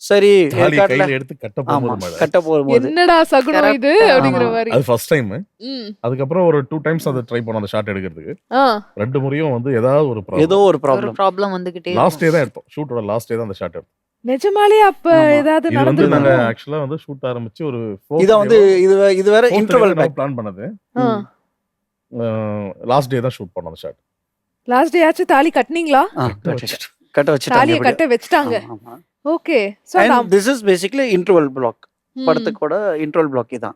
சரி தாலி ஏற்காட்டில் கையில எடுத்து கட்ட போகும்போது ஆமாம் மழை. கட்ட போகும்போது என்னடா சகுனம் இது Correct. அப்படிங்கிற ஆமா. மாதிரி. அது ஃபர்ஸ்ட் டைம். ம். அதுக்கப்புறம் ஒரு 2 times அதை ட்ரை பண்ணோம் அந்த ஷாட் எடுக்கிறதுக்கு. ஆ 2 முறையும் வந்து ஏதாவது ஒரு ப்ராப்ளம். ஏதோ ஒரு ஒரு ப்ராப்ளம். ப்ராப்ளம் வந்துகிட்டே லாஸ்ட் டே தான் எடுத்தோம். ஷூட்டோட லாஸ்ட் டே தான் அந்த ஷாட் எடுத்தோம். நிஜமாலே அப்ப ஆமா. ஏதாவது இது வந்து நாங்க நடந்திருக்கும். ஆக்சுவலா வந்து ஷூட் ஆரம்பிச்சு ஒரு இதான் வந்து இது வேற இன்டர்வல் பேக். பிளான் பண்ணது. ஆ. லாஸ்ட் டே தான் ஷூட் பண்ணோம் அந்த ஷாட். லாஸ்ட் டே ஆச்சு தாலி கட்டினீங்களா? கட்ட வச்சுட்டாங்க தாலியை எப்படியோ. கட்ட வச்சுட்டாங்க. ஆமா. Okay so And this is basically interval block. படத்துக்கூட இன்டர்வல் பிளாக் இதான்.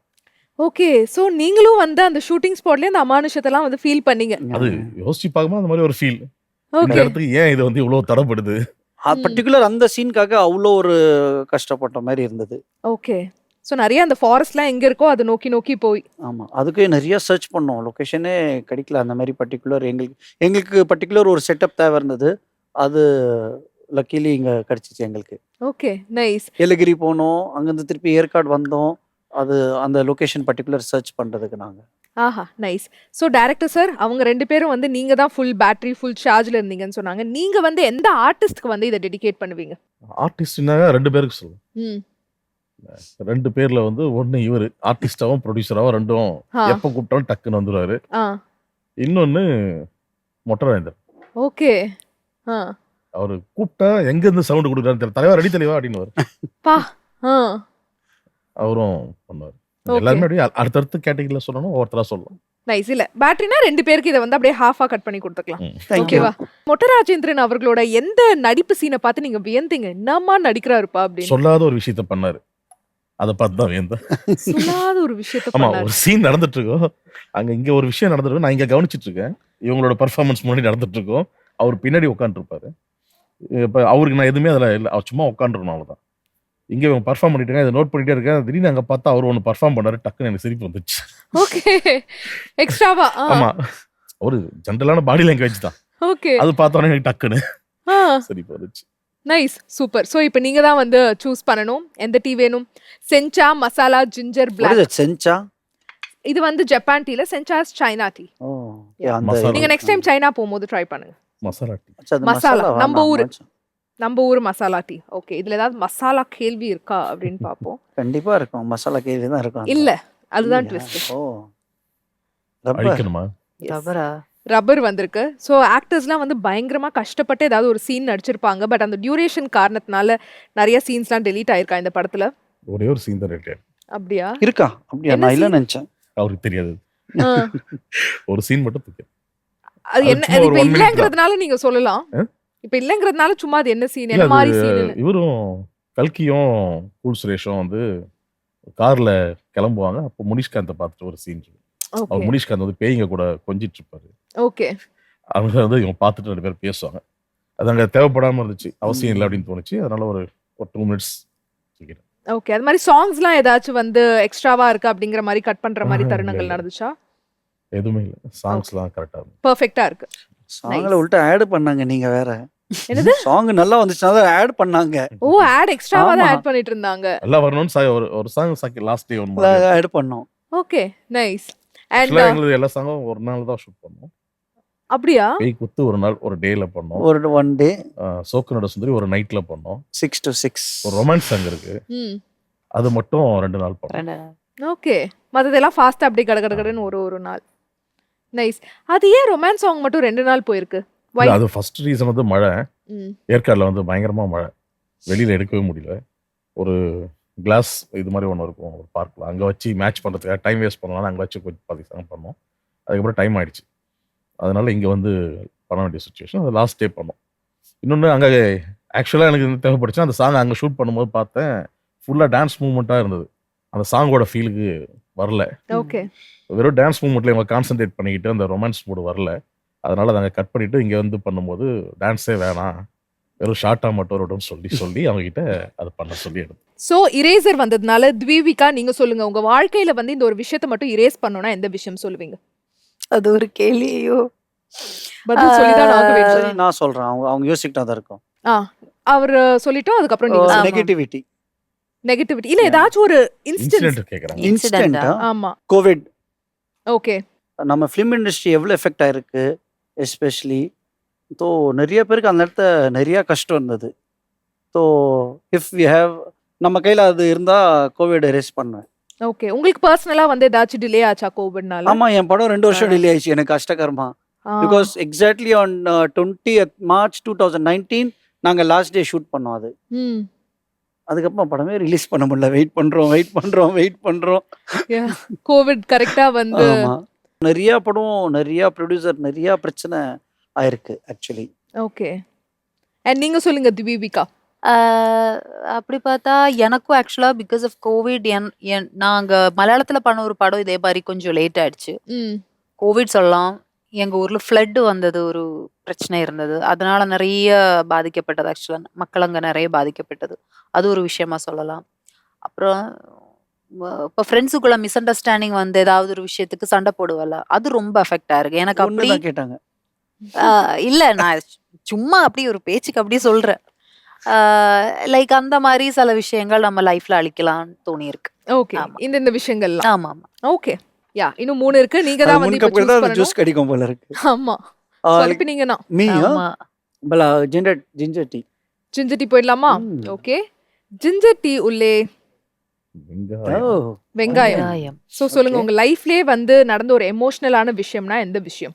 ஓகே சோ நீங்களும் வந்து அந்த ஷூட்டிங் ஸ்பாட்லயே அந்த அமானுஷத்தெல்லாம் வந்து ஃபீல் பண்ணீங்க. அது யோசிச்சு பார்க்கும்போது அந்த மாதிரி ஒரு ஃபீல். இந்த ஓகே இடத்துக்கு ஏன் இது வந்து இவ்வளவு தடப்படுது? பர்டிகுலர் அந்த சீனுக்காக அவ்வளோ ஒரு கஷ்டப்பட்ட மாதிரி இருந்தது. ஓகே சோ நிறைய அந்த ஃபாரஸ்ட்லாம் எங்க இருக்கோ அதை நோக்கி நோக்கி போய். ஆமாம், அதுக்கு நிறைய சர்ச் பண்ணோம். லொக்கேஷனே கிடைக்கல அந்த மாதிரி பர்டிகுலர். எங்களுக்கு பர்டிகுலர் ஒரு செட்டப் தேவை இருந்தது. அது லக்கிலி இங்கே கிடச்சிச்சு எங்களுக்கு. Okay nice. ஏலகிரி போனோம், அங்கேருந்து திருப்பி ஏற்காடு வந்தோம். அது அந்த லொக்கேஷன் பர்டிகுலர் சர்ச் பண்ணுறதுக்கு நாங்கள். ஆஹா நைஸ். ஸோ டைரக்டர் சார் அவங்க 2 பேரும் வந்து நீங்க தான் ஃபுல் பேட்டரி ஃபுல் சார்ஜ்ல இருந்தீங்கன்னு சொன்னாங்க. நீங்க வந்து எந்த ஆர்டிஸ்ட்க்கு வந்து இதை டெடிகேட் பண்ணுவீங்க? ஆர்டிஸ்ட்னா 2 பேருக்கு சொல்லுவோம். ம் 2 பேர்ல வந்து ஒண்ணு இவரு ஆர்டிஸ்டாவும் ப்ரொடியூசராவும் ரெண்டும் ஆ. எப்ப கூப்பிட்டாலும் டக்குன்னு வந்துருவாரு. ஆ இன்னொன்னு மொட்டராஜேந்தர். ஓகே ஆ அவரு கூப்பிட்டா எங்க இருந்து சவுண்ட் கொடுக்குறான்னு தெரியல. தலைவா ரெடி தலைவா அப்படின்னு பா ஆ அவரும் பண்ணுவாரு. Okay. எல்லாருமே அப்படியே அடுத்தடுத்து கேட்டகரியில சொல்லணும், ஒவ்வொருத்தரா சொல்லணும். நைஸ். இல்ல பேட்டரினா 2 பேருக்கு இதை வந்து அப்படியே ஹாஃபா கட் பண்ணி கொடுத்துக்கலாம். தேங்க்யூ. ஓகேவா? மொட்டராஜேந்திரன் அவர்களோட எந்த நடிப்பு சீனை பார்த்து நீங்க வியந்தீங்க? என்னம்மா நடிக்கிறாருப்பா அப்படின்னு. சொல்லாத ஒரு விஷயத்த பண்ணாரு. அதை பார்த்து தான் வேந்தேன். சொல்லாத ஒரு விஷயத்த ஆமா, பண்ணாரு. ஒரு சீன் நடந்துட்டு இருக்கோம். இங்க ஒரு விஷயம் நடந்துட்டு இருக்கு. நான் இங்க கவனிச்சிட்டு இருக்கேன். இவங்களோட பெர்ஃபார்மன்ஸ் முன்னாடி நடந்துட்டு இருக்கோம். அவர் பின்னாடி உட்காந்துருப்பாரு. இப்ப அவருக்கு நான் எதுவுமே அதில் இல்லை. அவர் சும்மா உட்காந்துருக்கணும், அவ்வளோதான். இங்கே இவங்க பர்ஃபார்ம் பண்ணிட்டு இருக்காங்க, இதை நோட் பண்ணிட்டே இருக்கேன். திடீர்னு அங்கே பார்த்தா அவர் ஒன்று பர்ஃபார்ம் பண்ணாரு. டக்குன்னு எனக்கு சிரிப்பு வந்துச்சு. ஓகே எக்ஸ்ட்ராவா? ஆமா, ஒரு ஜென்ரலான பாடி லாங்குவேஜ் தான். ஓகே அது பார்த்தோன்னே எனக்கு டக்குன்னு ஆ சிரிப்பு வந்துச்சு. Nice super. ஸோ இப்போ நீங்க தான் வந்து சூஸ் பண்ணணும் எந்த டீ வேணும். Sencha masala ginger black. செஞ்சா இது வந்து ஜப்பான் டீல, சென்சாஸ் சைனா டீ. ஓ அந்த மசாலா. நீங்க நெக்ஸ்ட் டைம் சைனா போகும்போது ட்ரை பண்ணுங்க. மசாலா டீ. அச்சா, அது மசாலா, மசாலா நம்ம வேணாம். ஊரு. நம்ம ஊர் மசாலா டீ. ஓகே இதுல ஏதாவது மசாலா கேள்வி இருக்கா அப்படின்னு பார்ப்போம். கண்டிப்பா இருக்கும், மசாலா கேள்வி தான் இருக்கும். இல்ல அதுதான் இல்லையா? ட்விஸ்ட். ஓ ரப்பர். அழிக்கணுமா? தவறா? ரப்பர் வந்திருக்கு. ஸோ ஆக்டர்ஸ்லாம் வந்து பயங்கரமா கஷ்டப்பட்டு ஏதாவது ஒரு சீன் நடிச்சிருப்பாங்க. பட் அந்த டியூரேஷன் காரணத்தினால நிறைய சீன்ஸ்லாம் டெலீட் ஆயிருக்கா இந்த படத்துல. ஒரே ஒரு சீன் தான் ரிலேட்டட். அப்படியா? இருக்கா? அப்படியா? என்ன நான் இல்ல scene? நினைச்சேன். அவருக்கு தெரியாது. ஆ. ஒரு சீன் மட்டும் தூக்கி. அது அது என்ன? சும்மா அது ஒரு இப்ப 1 minute இல்லங்கிறதுனால நீங்க சொல்லலாம். ஆ? இப்ப இல்லங்கிறதுனால சும்மா அது என்ன சீன், இல்ல, என்ன அது மாதிரி சீன்? இவரும் கல்கியும் கூல் சுரேஷும் வந்து கார்ல கிளம்புவாங்க. அப்போ முனிஷ்காந்தை பார்த்துட்டு ஒரு சீன் இருக்கு. அவர் ஓகே முனிஷ்காந்த் வந்து பேய்ங்க கூட கொஞ்சிட்டு இருப்பாரு. ஓகே அவங்க வந்து இவங்க பார்த்துட்டு 2 பேரும் பேசுவாங்க. அது அங்கே தேவைப்படாம இருந்துச்சு, அவசியம் இல்லை அப்படின்னு தோணுச்சு. அதனால ஒரு 2 minutes தூக்கிட்டேன். ஓகே. அது மாதிரி சாங்ஸ்லாம் ஏதாச்சும் வந்து எக்ஸ்ட்ராவா இருக்கு அப்படிங்கிற மாதிரி கட் பண்ற மாதிரி ஆஹா, தருணங்கள் இல்ல. நடந்துச்சா? எதுவுமே இல்லை, சாங்ஸ்லாம் கரெக்டாக இருக்கும். பெர்ஃபெக்ட்டா இருக்கு. சாங்ல உள்ட்ட ஆட் பண்ணாங்க. நீங்க வேற என்னது? சாங் நல்லா வந்துச்சுன்னா தான் ஆட் பண்ணாங்க. ஓ ஆட் எக்ஸ்ட்ராவா தான் ஆமா. ஆட் பண்ணிட்டு இருந்தாங்க. எல்லாம் வரணும்னு ஒரு சாங் லாஸ்ட் டே ஒன்று. ஆட் பண்ணோம். Okay nice. அண்ட் ஆக்சுவலாக எங்களுக்கு எல்லா சாங்கும் ஒரு நாள் தான் ஷூட் பண்ணோம். அப்படியா? பேய் குத்து ஒரு நாள் ஒரு டேல பண்ணோம். ஒரு 1 டே சோக்கு நட சுந்தரி ஒரு நைட்ல பண்ணோம். 6 to 6. ஒரு ரொமான்ஸ் சாங் இருக்கு, ம் அது மட்டும் 2 நாள் பண்ணோம். 2 நாள். ஓகே. மத்ததெல்லாம் ஃபாஸ்டா அப்படியே கடகடன்னு ஒரு நாள். நைஸ். அது ஏன் ரொமான்ஸ் சாங் மட்டும் 2 நாள் போயிருக்கு? Why? இல்ல, அது ஃபர்ஸ்ட் ரீசன் வந்து மழை. ம் ஏற்காடுல வந்து பயங்கரமா மழை, வெளியில எடுக்கவே முடியல. ஒரு கிளாஸ் இது மாதிரி ஒன்று இருக்கும் ஒரு பார்க்கில், அங்கே வச்சு மேட்ச் பண்ணுறதுக்காக டைம் வேஸ்ட் பண்ணலாம், அங்கே வச்சு கொஞ்சம் 10 சாங் பண்ணோம். அதுக்கப்புறம் டைம் ஆயிடுச்சு, அதனால இங்கே வந்து பண்ண வேண்டிய சுச்சுவேஷன். அது லாஸ்ட் டே பண்ணோம். இன்னொன்று அங்கே ஆக்சுவலாக எனக்கு இது தேவைப்படுச்சு, அந்த சாங் அங்கே ஷூட் பண்ணும்போது பார்த்தேன் ஃபுல்லாக டான்ஸ் மூவ்மெண்ட்டாக இருந்தது. அந்த சாங்கோட ஃபீலுக்கு வரல. ஓகே வெறும் டான்ஸ் மூவ்மெண்ட்டில் இவங்க கான்சென்ட்ரேட் பண்ணிக்கிட்டு அந்த ரொமான்ஸ் மூடு வரல. அதனால நாங்கள் கட் பண்ணிவிட்டு இங்கே வந்து பண்ணும்போது டான்ஸே வேணாம், வெறும் ஷார்ட்டா மட்டும் ஒரு சொல்லி அவங்க கிட்ட அதை பண்ண சொல்லி எடுத்தோம். சோ இரேசர் வந்ததுனால த்விவிகா நீங்க சொல்லுங்க, உங்க வாழ்க்கையில வந்து இந்த ஒரு விஷயத்தை மட்டும் இரேஸ் பண்ணணும்னா எந்த விஷயம் சொல்லுவீங்க? அது ஒரு கேள்வியோ. பதில் சொல்லிதான் ஆக வேண்டும். சரி நான் சொல்றேன், அவங்க அவங்க யோசிக்கிட்டா தான் இருக்கும். அவர் சொல்லிட்டோம், அதுக்கப்புறம் நீங்க ஆமா. நெகட்டிவிட்டி நெகட்டிவிட்டி இல்ல ஏதாச்சும் ஒரு இன்ஸ்டன்ஸ். இன்சிடென்ட் கேட்குறாங்க. Incident-ஆ? இன்ஸ்டன்ட் ஆமா, கோவிட் ஓகே. நம்ம ஃபிலிம் இண்டஸ்ட்ரி எவ்வளோ எஃபெக்ட் ஆயிருக்கு எஸ்பெஷலி. ஸோ நிறைய பேருக்கு அந்த இடத்த நிறைய கஷ்டம் இருந்தது. ஸோ இஃப் வி ஹேவ் நம்ம கையில் அது இருந்தால் கோவிட் எரேஸ் பண்ணுவேன். ஓகே, உங்களுக்கு பர்சனலா வந்து ஏதாச்சும் டிலே ஆச்சா கோவிட்னால? ஆமாம், என் படம் 2 வருஷம் டிலே ஆயிடுச்சு எனக்கு கஷ்டகரமா. Because exactly on 20th March 2019 நாங்கள் லாஸ்ட் டே ஷூட் பண்ணோம். அது அதுக்கப்புறம் படமே ரிலீஸ் பண்ண முடியல. வெயிட் பண்ணுறோம். கோவிட் கரெக்டா வந்து ஆமாம், நிறைய படம், நிறைய ப்ரொடியூசர், நிறைய பிரச்சனை ஆயிருக்கு ஆக்சுவலி. ஓகே. அண்ட் நீங்க சொல்லுங்க த்விவிகா. அப்படி பார்த்தா எனக்கும் ஆக்சுவலா பிகாஸ் ஆஃப் கோவிட் நாங்க மலையாளத்துல பண்ண ஒரு படம் இதே மாதிரி கொஞ்சம் லேட் ஆயிடுச்சு. கோவிட் சொல்லலாம். எங்க ஊர்ல ஃப்ளட் வந்தது, ஒரு பிரச்சனை இருந்தது. அதனால நிறைய பாதிக்கப்பட்டது. ஆக்சுவலா மக்கள் அங்க நிறைய பாதிக்கப்பட்டது. அது ஒரு விஷயமா சொல்லலாம். அப்புறம் இப்போ ஃப்ரெண்ட்ஸுக்குள்ள மிஸ் அண்டர்ஸ்டாண்டிங் வந்து ஏதாவது ஒரு விஷயத்துக்கு சண்டை போடுவல, அது ரொம்ப அஃபெக்ட் ஆயிருக்கு எனக்கு. அப்படி ஒன்று தான் கேட்டாங்க. இல்ல, நான் சும்மா அப்படி ஒரு பேச்சுக்கு அப்படி சொல்றேன். லைக் அந்த மாதிரி சில விஷயங்கள் நம்ம லைஃப்ல அழிக்கலாம்னு தோணி இருக்கு. ஓகே, ஆமா. இந்த விஷயங்கள்லாம். ஆமா ஆமா. ஓகே, யா இன்னும் 3 இருக்கு. நீங்க தான் வந்து இப்ப choose ஜூஸ் பண்ணணும். கிடைக்கும் போல இருக்கு. ஆமா, சொல்லிப்பீங்கன்னா மீயா ஆமா. பல ஜிஞ்சர் டீ. ஜிஞ்சர் டீ போயிடலாமா? ஓகே, ஜிஞ்சர் டீ உள்ளே வெங்காயம். வெங்காயம். வெங்காயம். சோ சொல்லுங்க, உங்க லைஃப்லயே வந்து நடந்த ஒரு எமோஷனலான விஷயம்னா எந்த விஷயம்?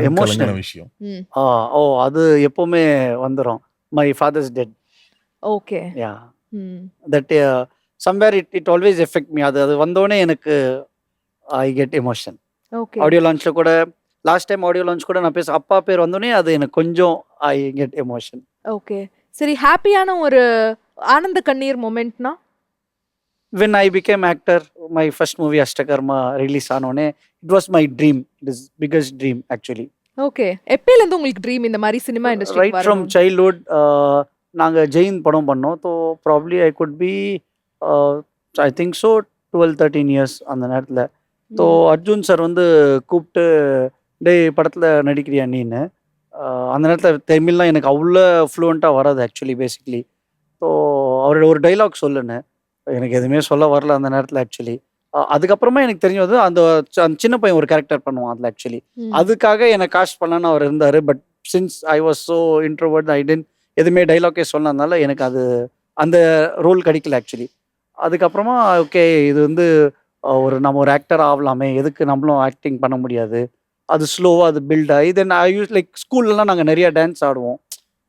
எமோஷனல் கலங்கின விஷயம். ஓ அது எப்பவுமே வந்துரும். My father's dead. Okay. Yeah that somewhere it always affect me. அது வந்தோடனே எனக்கு I get emotion. Okay. Audio லான்ச்ல கூட, லாஸ்ட் டைம் ஆடியோ லான்ச் கூட நான் அப்பா பேர் வந்தோடனே அது எனக்கு கொஞ்சம் ஐ கெட் எமோஷன். ஓகே, சரி. ஹாப்பியான ஒரு ஆனந்த கண்ணீர் மொமெண்ட்னா? when I became actor, my first movie Ashtakarma release ஆனோடனே it was my dream. It is biggest dream actually. Okay, எப்பயில இருந்து உங்களுக்கு ட்ரீம் இந்த மாதிரி cinema industry right from childhood. நாங்கள் ஜெயின் படம் பண்ணோம். So probably I could be I think so 12-13 years அந்த நேரத்தில். ஸோ அர்ஜுன் சார் வந்து கூப்பிட்டு டேய் படத்தில் நடிக்கிறியா நீன்னு. அந்த நேரத்தில் தமிழ்லாம் எனக்கு அவ்வளோ ஃப்ளூவெண்ட்டாக வராது ஆக்சுவலி பேசிக்லி. ஸோ அவரோட ஒரு டைலாக் சொல்லுன்னு, எனக்கு எதுவுமே சொல்ல வரல அந்த நேரத்தில் ஆக்சுவலி. அதுக்கப்புறமா எனக்கு தெரிஞ்சது அந்த சின்ன பையன் ஒரு கேரக்டர் பண்ணுவான் அதில் ஆக்சுவலி. அதுக்காக என்னை காஸ்ட் பண்ணலான்னு அவர் இருந்தார். But since I was so introvert, I didn't எதுவுமே டைலாக்கே சொன்னதுனால எனக்கு அது அந்த ரோல் கிடைக்கல ஆக்சுவலி. அதுக்கப்புறமா ஓகே இது வந்து நம்ம ஒரு ஆக்டர் ஆகலாமே, எதுக்கு நம்மளும் ஆக்டிங் பண்ண முடியாது, அது ஸ்லோவாக அது பில்ட் ஆகி தென் ஐ யூஸ் லைக் ஸ்கூல்லலாம் நாங்கள் நிறையா டான்ஸ் ஆடுவோம்.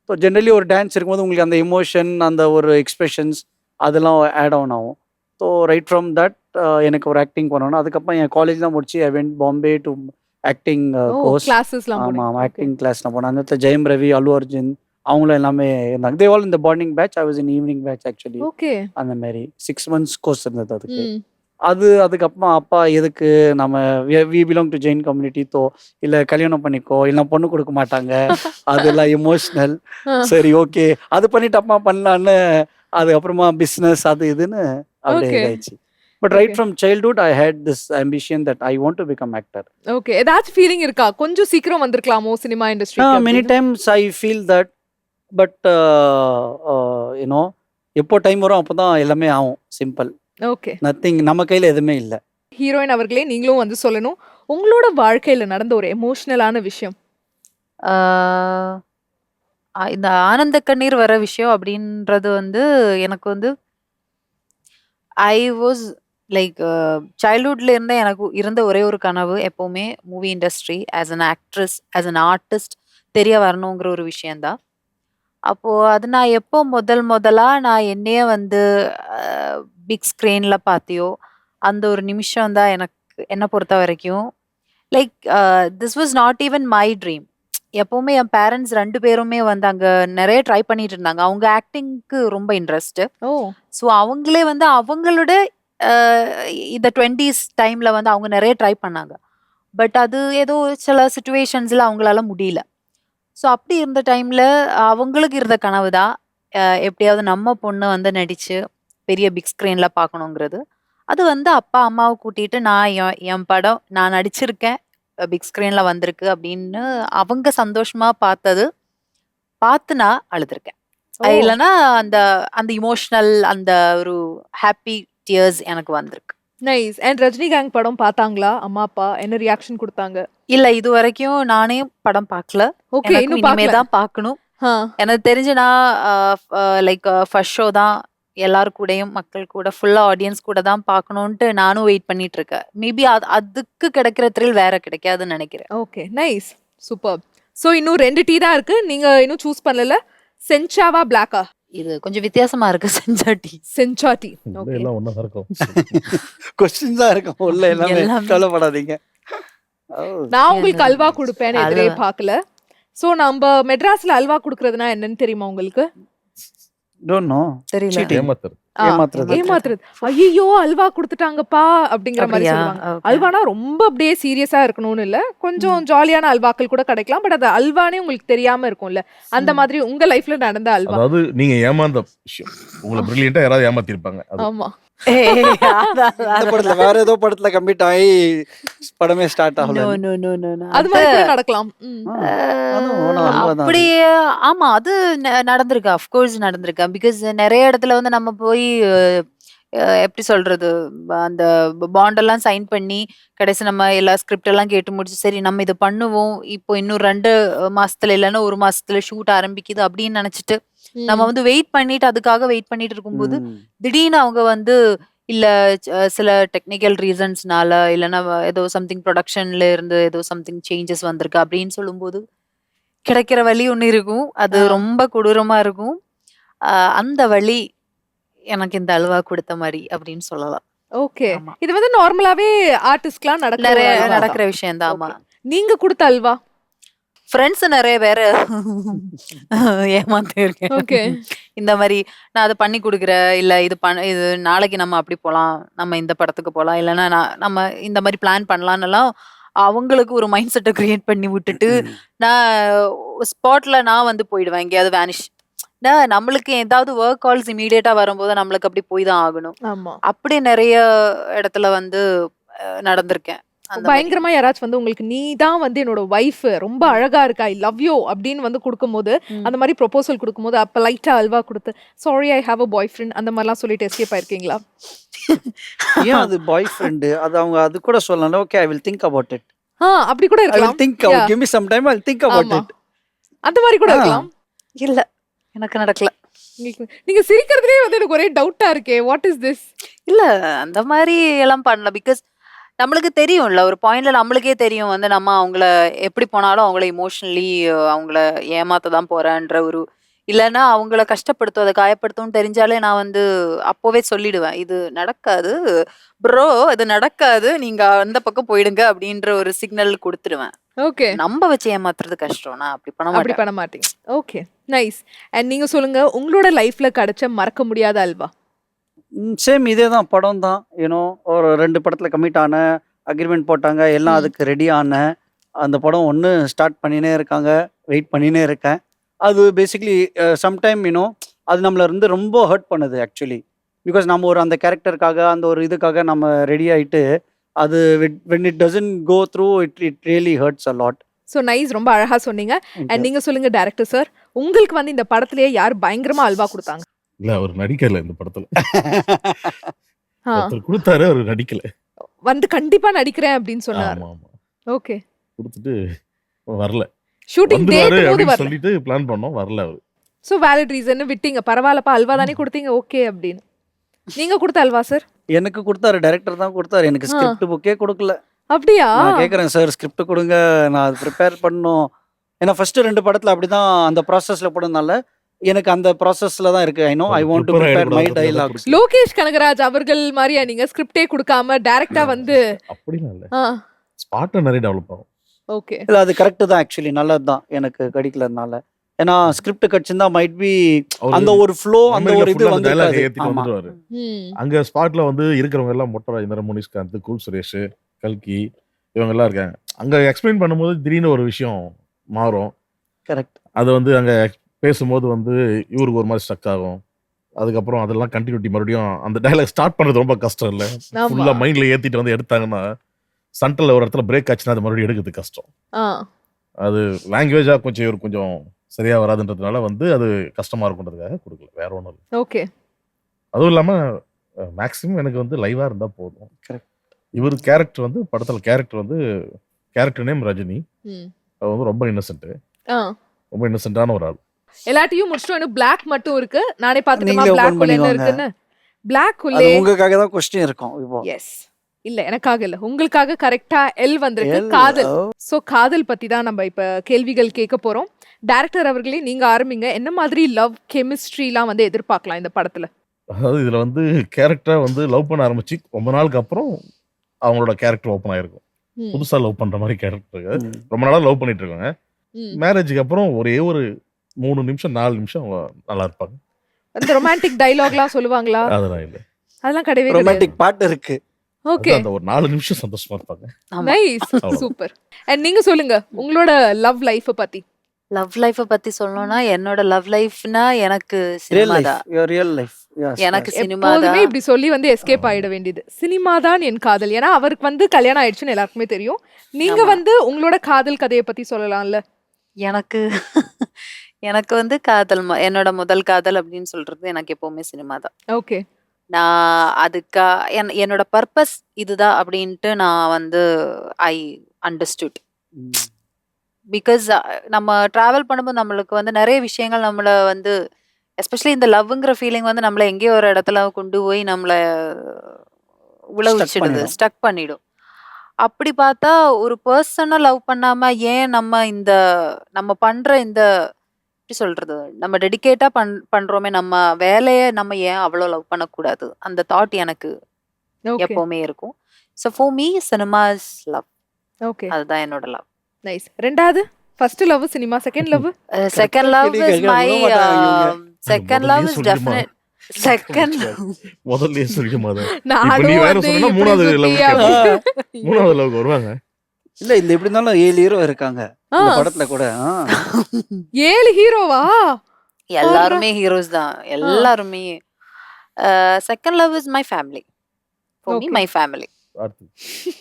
ஸோ ஜென்ரலி ஒரு டான்ஸ் இருக்கும்போது உங்களுக்கு அந்த எமோஷன், அந்த ஒரு எக்ஸ்பிரஷன்ஸ் அதெல்லாம் ஆட் ஆன் ஆகும். ஸோ ரைட் ஃப்ரம் தட் எனக்கு ஒரு ஆக்டிங் பண்ணணும். அதுக்கப்புறம் என் காலேஜ் தான் முடிச்சு I went Bombay to acting course. கிளாஸஸ்லாம் ஆமாம், ஆக்டிங் கிளாஸ் நான் போனேன். அந்த இடத்துல ஜெயம் ரவி, அல்லு அர்ஜுன் அவங்களும் எல்லாமே இருந்தாங்க. தே ஆல் இந்த morning batch, I was in evening batch actually. Okay. அந்த மாதிரி 6 months கோர்ஸ் இருந்தது அதுக்கு. அதுக்கப்புறம் அப்பா எதுக்கு நம்ம we belong to Jain community, though இல்லை கல்யாணம் பண்ணிக்கோ, இல்லை பொண்ணு கொடுக்க மாட்டாங்க, அதெல்லாம் எமோஷ்னல். சரி ஓகே அது பண்ணிட்டு அப்பா பண்ணலான்னு அதுக்கப்புறமா பிஸ்னஸ் அது இதுன்னு அப்படியே ஆயிடுச்சு. But right from childhood I had this ambition that I want to become actor. Okay, ஏதாச்சும் ஃபீலிங் இருக்கா கொஞ்சம் சீக்கிரம் வந்திருக்கலாமோ cinema industry? Many times I feel that. But you know எப்போ டைம் வரும் அப்போ தான் எல்லாமே ஆகும். சிம்பிள். ஓகே, நத்திங் நம்ம கையில் எதுவுமே இல்லை. ஹீரோயின் அவர்களே நீங்களும் வந்து சொல்லணும், உங்களோட வாழ்க்கையில நடந்த ஒரு எமோஷனலான விஷயம். இந்த ஆனந்த கண்ணீர் வர விஷயம் அப்படின்றது வந்து எனக்கு வந்து ஐ வாஸ் லைக் சைல்ட்ஹுட்ல இருந்தே எனக்கு இருந்த ஒரே ஒரு கனவு எப்பவுமே movie industry as an actress, as an artist தெரிய வரணுங்கிற ஒரு விஷயந்தான். அப்போ அது நான் எப்போ முதலா நான் என்னையே வந்து பிக் ஸ்க்ரீன்ல பார்த்தியோ அந்த ஒரு நிமிஷம் தான் எனக்கு என்னை பொறுத்த வரைக்கும் like this was not even my dream. எப்பவுமே என் பேரண்ட்ஸ் 2 பேருமே வந்து அங்க நிறைய ட்ரை பண்ணிட்டு இருந்தாங்க. அவங்க ஆக்டிங்க்கு ரொம்ப இன்ட்ரெஸ்ட். ஸோ அவங்களே வந்து அவங்களோட இந்த 20s டைம்ல வந்து அவங்க நிறைய ட்ரை பண்ணாங்க. பட் அது ஏதோ சில சுச்சுவேஷன்ஸ்ல அவங்களால முடியல. ஸோ அப்படி இருந்த டைம்ல அவங்களுக்கு இருந்த கனவு தான் எப்படியாவது நம்ம பொண்ணு வந்து நடிச்சு பெரிய பிக் ஸ்க்ரீன்ல பார்க்கணுங்கிறது. அது வந்து அப்பா அம்மாவை கூட்டிட்டு நான் என் படம் நான் நடிச்சிருக்கேன், பிக் ஸ்க்ரீன்ல வந்திருக்கு அப்படின்னு அவங்க சந்தோஷமா பார்த்தது பார்த்து நான் அழுதுருக்கேன். ஓ இல்லைன்னா அந்த அந்த இமோஷனல் அந்த ஒரு ஹாப்பி டியர்ஸ் எனக்கு வந்திருக்கு. நைஸ். அண்ட் ரஜினிகாந்த் படம் பார்த்தாங்களா அம்மா அப்பா? என்ன ரியாக்ஷன் கொடுத்தாங்க? இல்ல இது வரைக்கும் நானே படம் பார்க்கல. ஓகே, எனக்கும் இன்னும் இனிமே பார்க்கல. தான் பார்க்கணும். ஆ, எனக்கு தெரிஞ்சு நான் லைக் ஃபர்ஸ்ட் ஷோ தான் எல்லாரு கூடயும் மக்கள் கூட ஃபுல்லா ஆடியன்ஸ் கூட தான் பார்க்கணுன்ட்டு நானும் வெயிட் பண்ணிட்டு இருக்கேன். மேபி அதுக்கு கிடைக்கிற த்ரில் வேற கிடைக்காதுன்னு நினைக்கிறேன். Okay, nice, super. ஸோ இன்னும் 2 டீ தான் இருக்கு, நீங்க இன்னும் சூஸ் பண்ணல. சென்சாவா பிளாக்கா? இது கொஞ்சம் வித்தியாசமா இருக்கு செஞ்சா டீ. சென்சா டீ. உள்ள ஓகே, எல்லாம் ஒன்றா தான் இருக்கும். கொஸ்டின் தான் இருக்கும் உள்ள எல்லாமே. எல்லாமே. கவலைப்படாதீங்க. ஓ, நான் உங்களுக்கு அல்வா கொடுப்பேன்னு எதிரே அல்வா. பார்க்கல. ஸோ நம்ம மெட்ராஸ்ல அல்வா கொடுக்கறதுனா என்னன்னு தெரியுமா உங்களுக்கு? don't know. தெரியல. Cheating. ஏமாத்துறது. ஏமாத்துறது. ஏமாத்துறது. ஐயோ அல்வா கொடுத்துட்டாங்கப்பா அப்படிங்கிற மாதிரி அப்படியா? சொல்லுவாங்க. Okay. அல்வானா ரொம்ப அப்படியே சீரியஸா இருக்கணும்னு இல்ல, கொஞ்சம் ஜாலியான அல்வாக்கள் கூட கிடைக்கலாம். பட் அது அல்வானே உங்களுக்கு தெரியாம இருக்கும்ல, அந்த மாதிரி உங்க லைஃப்ல நடந்த அல்வா. அதாவது நீங்க ஏமாந்த விஷயம் உங்களை பிரில்லியண்டா யாராவது ஏமாத்திருப்பாங்க. அது ஆமா, ஏய், அதான், இந்த அதான். படத்துல வேற ஏதோ படத்துல கம்ப்ளீட் ஆகி படமே ஸ்டார்ட் ஆகல. No, no, no, no, no. அது மாதிரி கூட நடக்கலாம். அதுவும் ஒரு அல்வா தான் அது. அப்படியே ஆமா அது நடந்திருக்கு. அஃப்கோர்ஸ் நடந்திருக்கு. பிகாஸ் நிறைய இடத்துல வந்து நம்ம போய் எப்படி சொல்றது, அந்த பாண்டெல்லாம் சைன் பண்ணி கடைசி நம்ம எல்லா ஸ்கிரிப்ட் எல்லாம் கேட்டு முடிச்சு சரி நம்ம இதை பண்ணுவோம் இப்போ இன்னும் 2 மாசத்துல இல்லைன்னா 1 மாசத்துல ஷூட் ஆரம்பிக்குது அப்படின்னு நினைச்சிட்டு நம்ம வந்து வெயிட் பண்ணிட்டு அதுக்காக வெயிட் பண்ணிட்டு இருக்கும்போது ம். திடீர்னு அவங்க வந்து இல்ல சில டெக்னிக்கல் ரீசன்ஸ்னால இல்லைன்னா ஏதோ சம்திங் ப்ரொடக்ஷன்ல இருந்து ஏதோ சம்திங் சேஞ்சஸ் வந்திருக்கு அப்படின்னு சொல்லும்போது கிடைக்கிற வழி ஒண்ணு இருக்கும். அது ஆ. ரொம்ப கொடூரமா இருக்கும். அந்த வழி எனக்கு இந்த அல்வா கொடுத்த மாதிரி அப்படின்னு சொல்லலாம். ஓகே, ஆமா. இது வந்து நார்மலாவே ஆர்டிஸ்ட்லாம் நடக்கிற நிறைய ஒரு அல்வா நடக்கிற தான். விஷயம் தான். ஆமா. Okay. நீங்க கொடுத்த அல்வா? ஃப்ரெண்ட்ஸ் நிறைய பேர் ஏமாத்திருக்கேன். ஓகே, இந்த மாதிரி நான் அதை பண்ணி கொடுக்குறேன், இல்ல இது நாளைக்கு நம்ம அப்படி போலாம், நம்ம இந்த படத்துக்கு போலாம், இல்லைன்னா நம்ம இந்த மாதிரி பிளான் பண்ணலாம்னுலாம் அவங்களுக்கு ஒரு மைண்ட் செட்டை கிரியேட் பண்ணி விட்டுட்டு நான் ஸ்பாட்ல நான் வந்து போயிடுவேன் எங்கேயாவது வேனிஷ். நம்மளுக்கு ஏதாவது ஒர்க் கால்ஸ் இமீடியட்டா வரும்போது நம்மளுக்கு அப்படி போய் தான் ஆகணும். ஆமா. அப்படி நிறைய இடத்துல வந்து நடந்திருக்கேன். அந்த மாதிரி. பயங்கரமா யாராச்சும் வந்து உங்களுக்கு நீ தான் வந்து என்னோட வைஃப், ரொம்ப அழகா இருக்கா, ஐ லவ் யூ அப்படின்னு வந்து கொடுக்கும்போது, ம். அந்த மாதிரி ப்ரொபோசல் கொடுக்கும்போது அப்ப லைட்டா அல்வா கொடுத்து sorry I have a bye friend அந்த மாதிரிலாம் சொல்லிட்டு எஸ்கேப் ஆயிருக்கீங்களா? ஏன் அது பாய் ஃப்ரெண்டு? அது அவங்க அது கூட சொல்லலாம். Okay, I will think about it. அப்படி கூட ஐ வில் இருக்கலாம். Think Yeah. Give me some time, I will think about ஆமா, இட். அந்த மாதிரி கூட ஆ. இருக்கலாம். இல்ல எனக்கு நடக்கல. நீங்க சிரிக்கிறதுலயே வந்து எனக்கு ஒரே டவுட்டா இருக்கே, வாட் இஸ் திஸ்? இல்ல அந்த மாதிரி எல்லாம் பண்ணல. பிகாஸ் நம்மளுக்கு தெரியும்ல ஒரு பாயிண்ட்ல நம்மளுக்கே தெரியும் வந்து நம்ம அவங்கள எப்படி போனாலும் அவங்கள இமோஷனலி அவங்கள ஏமாத்த தான் போறேன்ற ஒரு இல்லைன்னா அவங்கள கஷ்டப்படுத்தும் அதை காயப்படுத்தும் தெரிஞ்சாலே நான் வந்து அப்போவே சொல்லிடுவேன் இது நடக்காது ப்ரோ, இது நடக்காது, நீங்க அந்த பக்கம் போயிடுங்க அப்படின்ற ஒரு சிக்னல் கொடுத்துடுவேன். ஓகே, நம்ப வச்சு ஏமாத்துறது கஷ்டம். நான் அப்படி பண்ண அப்படி மாட்டேன். பண்ண மாட்டீங்க. Okay, nice. அண்ட் நீங்க சொல்லுங்க உங்களோட லைஃப்ல கிடைச்ச மறக்க முடியாத அல்வா. சேம் இதே தான், படம் தான். யூனோ ஒரு 2 படத்துல கமிட் ஆன, அக்ரிமெண்ட் போட்டாங்க, எல்லாம் ம். அதுக்கு ரெடி ஆன. அந்த படம் ஒன்று ஸ்டார்ட் பண்ணினே இருக்காங்க, வெயிட் பண்ணினே இருக்கேன். அது பேசிக்லி சம்டைம் அது நம்மள இருந்து ரொம்ப ஹர்ட் பண்ணுது ஆக்சுவலி. பிகாஸ் நம்ம ஒரு அந்த கேரக்டருக்காக அந்த ஒரு இதுக்காக நம்ம ரெடி ஆயிட்டு அது when it doesn't go through it really hurts a lot. So nice, ரொம்ப அழகா சொன்னீங்க. Thank and you. நீங்க சொல்லுங்க டைரக்டர் சார், உங்களுக்கு வந்து இந்த படத்திலேயே யார் பயங்கரமா அல்வா கொடுத்தாங்க? இல்ல அவர் நடிக்கல இந்த படத்துல. ஆ, ஒருத்தர் கொடுத்தாரு, அவர் நடிக்கல. வந்து கண்டிப்பா நடிக்கிறேன் அப்படின்னு சொன்னார். ஆமா ஆமா. ஓகே, கொடுத்துட்டு வரல. ஷூட்டிங் வந்துருவாரு டேட் போது அப்படின்னு வரல. சொல்லிட்டு பிளான் பண்ணோம், வரல அவரு. ஸோ வேலிட் ரீசன் விட்டீங்க, பரவாயில்லப்பா அல்வா தானே கொடுத்தீங்க ஓகே அப்படின்னு. நீங்க கொடுத்த அல்வா சார்? எனக்கு கொடுத்தாரு, டைரக்டர் தான் கொடுத்தாரு. எனக்கு ஆ. ஸ்கிரிப்ட் புக்கே கொடுக்கல. அப்படியா? நான் கேட்குறேன் சார் ஸ்கிரிப்ட் கொடுங்க, நான் அது ப்ரிப்பேர் பண்ணணும். ஏன்னா ஃபர்ஸ்ட் 2 படத்துல அப்படிதான் அந்த ப்ராசஸ்ல போடுறதுனால எனக்கு அந்த ப்ராசஸ்ல தான் இருக்கு. I know I want to Prepare prepare my ஆயிடக்கூடாது. டைலாக்ஸ். லோகேஷ் கனகராஜ் அவர்கள் மாதிரியா நீங்க ஸ்கிரிப்டே கொடுக்காம டைரக்டா வந்து? அப்படிலாம் இல்ல. ஸ்பாட்டை நிறைய டெவலப் ஆகும். ஓகே, இல்ல அது கரெக்ட் தான் ஆக்சுவலி, நல்லது தான் எனக்கு கிடைக்கலனால. ஏன்னா ஸ்கிரிப்ட் கட்சிருந்தா மைட் பி அவரு அந்த ஒரு ஃப்ளோ அந்த ஒரு இது வந்து டைலாக் இருக்காது. ஏத்திட்டு ஆமா. வந்துருவாரு. அங்க ஸ்பாட்ல வந்து இருக்கிறவங்க எல்லாம் மொட்டை இந்திரன், முனிஷ்காந்த், கூல் சுரேஷ், கல்கி இவங்க எல்லாம் இருக்காங்க. அங்க எக்ஸ்பிளைன் பண்ணும்போது திடீர்னு ஒரு விஷயம் மாறும். கரெக்ட். அது வந்து அங்கே பேசும்போது வந்து இவருக்கு ஒரு மாதிரி ஸ்டக் ஆகும். அதுக்கப்புறம் அதெல்லாம் கண்டினியூட்டி மறுபடியும் அந்த டயலாக் ஸ்டார்ட் பண்ணுறது ரொம்ப கஷ்டம் இல்லை? ஆமா. ஃபுல்லாக மைண்டில் ஏற்றிட்டு வந்து எடுத்தாங்கன்னா சண்டலில் ஒரு இடத்துல பிரேக் ஆச்சுன்னா அது மறுபடியும் எடுக்கிறது கஷ்டம். ஆ அது லாங்குவேஜாக கொஞ்சம் இவருக்கு கொஞ்சம் சரியாக வராதுன்றதுனால வந்து அது கஷ்டமாக இருக்குன்றதுக்காக கொடுக்கல, வேற ஒன்றும் இல்லை. ஓகே. அதுவும் இல்லாமல் மேக்ஸிமம் எனக்கு வந்து லைவாக இருந்தால் போதும். Correct. இவர் கேரக்டர் வந்து படத்தில் கேரக்டர் நேம் ரஜினி. ம். அவர் வந்து ரொம்ப இன்னசென்ட்டு, ஆ ரொம்ப இன்னசென்ட்டான ஒரு ஆள். எல்லாத்தையும் முடிச்சிட்டோம். இன்னும் Black மட்டும் இருக்கு. நானே பாத்துக்கமா நீங்களே Black open உள்ள என்ன பண்ணிக்கோங்க. இருக்குன்னு. Black அது உள்ளே உங்களுக்காக தான் கொஸ்டின் இருக்கும் இப்போ. எஸ். இல்ல எனக்காக இல்ல. உங்களுக்காக கரெக்ட்டா எல் வந்திருக்கு. L, காதல். oh, சோ காதல் பத்தி தான் நம்ம இப்ப கேள்விகள் கேட்க போறோம். டைரக்டர் அவர்களே நீங்க ஆரம்பிங்க. என்ன மாதிரி லவ் கெமிஸ்ட்ரிலாம் வந்து எதிர்பார்க்கலாம் இந்த படத்துல? அதாவது இதில் வந்து கேரக்டராக வந்து லவ் பண்ண ஆரம்பிச்சு ரொம்ப நாளுக்கு அப்புறம் அவங்களோட கேரக்டர் ஓப்பன் ஆயிருக்கும். ம். புதுசாக லவ் பண்ணுற மாதிரி கேரக்டர். ம். ரொம்ப நாளாக லவ் பண்ணிட்டு இருக்காங்க. ம். மேரேஜுக்கு அப்புறம் ஒரே ஒரு 3 நிமிஷம் 4 நிமிஷம் அவங்க நல்லா இருப்பாங்க. அந்த ரொமான்டிக் டயலாக்லாம் சொல்லுவாங்களா? அதெல்லாம் இல்லை. அதெல்லாம் கிடையவே கிடையாது. ரொமான்டிக் பாட்டு இருக்கு. ஓகே. அந்த ஒரு 4 நிமிஷம் சந்தோஷமா இருப்பாங்க. ஆமா. நைஸ். அவ்வளவுதான். சூப்பர். அண்ட் நீங்க சொல்லுங்க உங்களோட லவ் லைஃப் பத்தி. லவ் லைஃப பத்தி சொல்லணும்னா என்னோட லவ் லைஃப்னா எனக்கு ரியல் சினிமா லைஃப், தான். Your real life. எனக்கு சினிமா எப்போதுமே தான். இப்படி சொல்லி வந்து எஸ்கேப் ஆயிட வேண்டியது. சினிமா தான் என் காதல். ஏன்னா அவருக்கு வந்து கல்யாணம் ஆயிடுச்சுன்னு எல்லாருக்குமே தெரியும். நீங்க ஆமா. வந்து உங்களோட காதல் கதையை பத்தி சொல்லலாம்ல. எனக்கு எனக்கு வந்து என்னோட முதல் காதல் அப்படின்னு சொல்றது எனக்கு எப்பவுமே சினிமா தான். ஓகே. நான் என்னோட பர்பஸ் இதுதான் அப்படின்ட்டு நான் வந்து ஐ அண்டர்ஸ்டுட். பிகாஸ் நம்ம டிராவல் பண்ணும்போது நம்மளுக்கு வந்து நிறைய விஷயங்கள் நம்மளை வந்து எஸ்பெஷலி இந்த லவ்ங்கிற ஃபீலிங் வந்து நம்மளை எங்கேயோ ஒரு இடத்துல கொண்டு போய் நம்மளை உழவிச்சிடுது, பண்ணிடும். ஸ்டக் பண்ணிடும். அப்படி பார்த்தா ஒரு பர்சனை லவ் பண்ணாம ஏன் நம்ம பண்ற இந்த எப்படி சொல்றது, நம்ம டெடிகேட்டா பண்றோமே நம்ம வேலையை நம்ம ஏன் அவ்வளோ லவ் பண்ணக்கூடாது, அந்த தாட் எனக்கு ஓகே. எப்பவுமே இருக்கும். So for me cinema is love. Okay. அதுதான் என்னோட லவ். நைஸ். ரெண்டாவது first love cinema, second love second love கேள்வி இஸ் கேட்க மை விட மாட்டாங்க இவங்க. செகண்ட் முதல்லயே லவ் இஸ் சொல்லிடுமா? டெஃபினட். செகண்ட் முதல்லயே சொல்லிடுமா அதை? இப்ப நானும் நீ வேற வந்து சொன்னா இப்படி மூணாவது சுத்தி லவ் அப்படி- மூணாவது லவ் வருவாங்க. இல்ல இந்த எப்படி இருந்தாலும் 7 ஹீரோ இருக்காங்க ஆ, இந்த படத்துல கூட. 7 ஹீரோவா? எல்லாருமே ஹீரோஸ் தான், எல்லாருமே. Second love is my family. For me Okay. My family. அடுத்து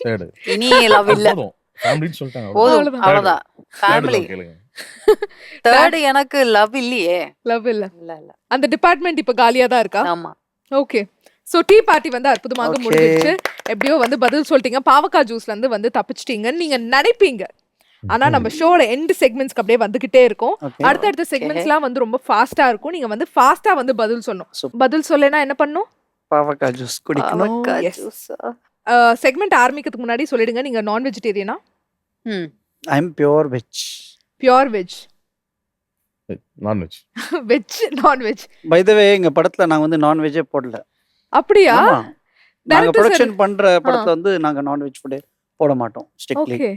தேர்டு இனி லவ் இல்ல, போதும், ஃபேமிலின்னு சொல்லிட்டாங்க. போதும், அவ்வளவுதான். அவ்வளவுதான். ஃபேமிலி. கேளுங்க. தேர்ட் எனக்கு லவ் இல்லையே. லவ் இல்ல. இல்ல இல்ல. அந்த டிபார்ட்மெண்ட் இப்ப காலியா தான் இருக்கா? ஆமா. ஓகே. சோ டீ பார்ட்டி வந்து அற்புதமாக Okay. முடிஞ்சிருச்சு. எப்படியோ வந்து பதில் சொல்லிட்டீங்க. பாவக்காய் ஜூஸ்ல இருந்து வந்து தப்பிச்சிட்டீங்கன்னு நீங்க நினைப்பீங்க. ஆனா நம்ம ஷோட எண்ட் செக்மெண்ட்ஸ்க்கு அப்படியே வந்துகிட்டே இருக்கும். Okay. அடுத்தடுத்த செக்மெண்ட்ஸ்லாம் வந்து ரொம்ப ஃபாஸ்டா இருக்கும். நீங்க வந்து ஃபாஸ்டா வந்து பதில் சொல்லணும். Super. பதில் சொல்லனா என்ன பண்ணும்? பாவக்காய் ஜூஸ் குடிக்கணும். பாவக்காய் yes. juice. செக்மெண்ட் ஆரம்பிக்கிறதுக்கு முன்னாடி சொல்லிடுங்க, நீங்க நான் வெஜிடேரியனா ம். I am pure veg. Pure veg? Non veg. Veg non veg? By the way எங்க படத்துல நாங்க வந்து நான் வெஜ்ஜே போடல. அப்படியா? ஆமா. நாங்க Director ப்ரொடக்ஷன் sir. பண்ற படத்துல வந்து நாங்க நான் வெஜ் ஃபுட் போட மாட்டோம் ஸ்ட்ரிக்ட்லி. ஓகே.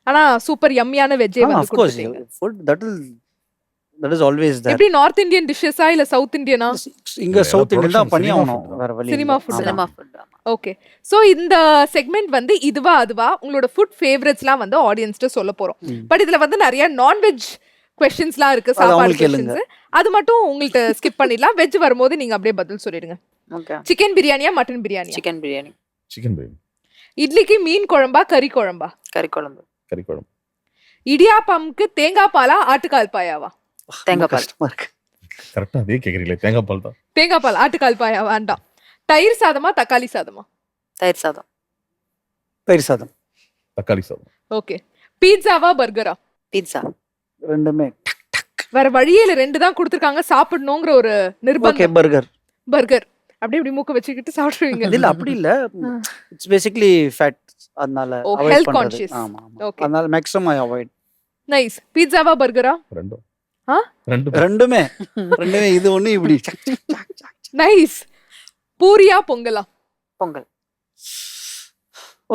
ஆனா சூப்பர் யம்மியான வெஜ்ஜே வந்து ஆஃப் கோர்ஸ் கொடுத்துட்டீங்க. Food that is always there. எப்படி நார்த் இந்தியன் டிஷ்ஷஸா இல்ல சவுத் இந்தியனா? இங்க இல்ல, சவுத் இந்தியன் தான் production பண்ணி cinema ஆகணும், food தான். வேற வழி Cinema இல்ல. food. ஆமா. Cinema food. ஓகே. சோ இந்த செக்மெண்ட் வந்து இதுவா அதுவா உங்களோட ஃபுட் ஃபேவரட்ஸ்லாம் வந்து ஆடியன்ஸ்ட்ட சொல்ல போறோம். ம். பட் இதுல வந்து நிறைய நான்வெஜ் கொஸ்டின்ஸ்லாம் இருக்கு, அது சாப்பாடு அவங்களுக்கு கேளுங்க. கொஸ்டின்ஸ். அது மட்டும் உங்கள்ட்ட ஸ்கிப் பண்ணிடலாம். வெஜ் வரும்போது நீங்க அப்படியே பதில் சொல்லிடுங்க. ஓகே. சிக்கன் பிரியாணியா மட்டன் பிரியாணியா? சிக்கன் பிரியாணி. சிக்கன் பிரியாணி. இட்லிக்கு மீன் குழம்பா கறி குழம்பா? கறி குழம்பு. கறி குழம்பு. இடியாப்பம்க்கு தேங்காய் பாலா ஆட்டுக்கால் பாயாவா? தேங்காய் பால். கஷ்டமா இருக்கு. கரெக்டா அதே கேக்குறீங்களே, தேங்காய் பால் தான். தேங்காய் பால். ஆட்டுக்கால் பாயா வேண்டாம். தயிர் சாதமா தக்காளி சாதமா? தயிர் சாதம். தயிர் சாதம். தக்காளி சாதம். ஓகே. பீட்சாவா பர்கரா? பீட்சா. ரெண்டுமே. வேற வழியே இல்ல, 2 தான் கொடுத்துருக்காங்க, சாப்பிடணுங்கிற ஒரு ஓகே நிர்பந்தம். பர்கர். பர்கர் அப்படி இப்படி மூக்க வச்சுக்கிட்டு சாப்பிடுவீங்க. இல்ல அப்படி இல்ல. இட்ஸ் பேசிக்கலி ஃபேட், அதனால ஓ, அவாய்ட் health பண்றது. conscious. ஆமா ஆமா. Okay. அதனால மேக்ஸிமம் ஐ அவாய்ட். நைஸ். பீட்சாவா பர்கரா? ரெண்டும். ஆ? ரெண்டும். ரெண்டுமே ரெண்டுமே இது ஒண்ணு இப்படி. நைஸ். பூரியா பொங்கலா? Pongal.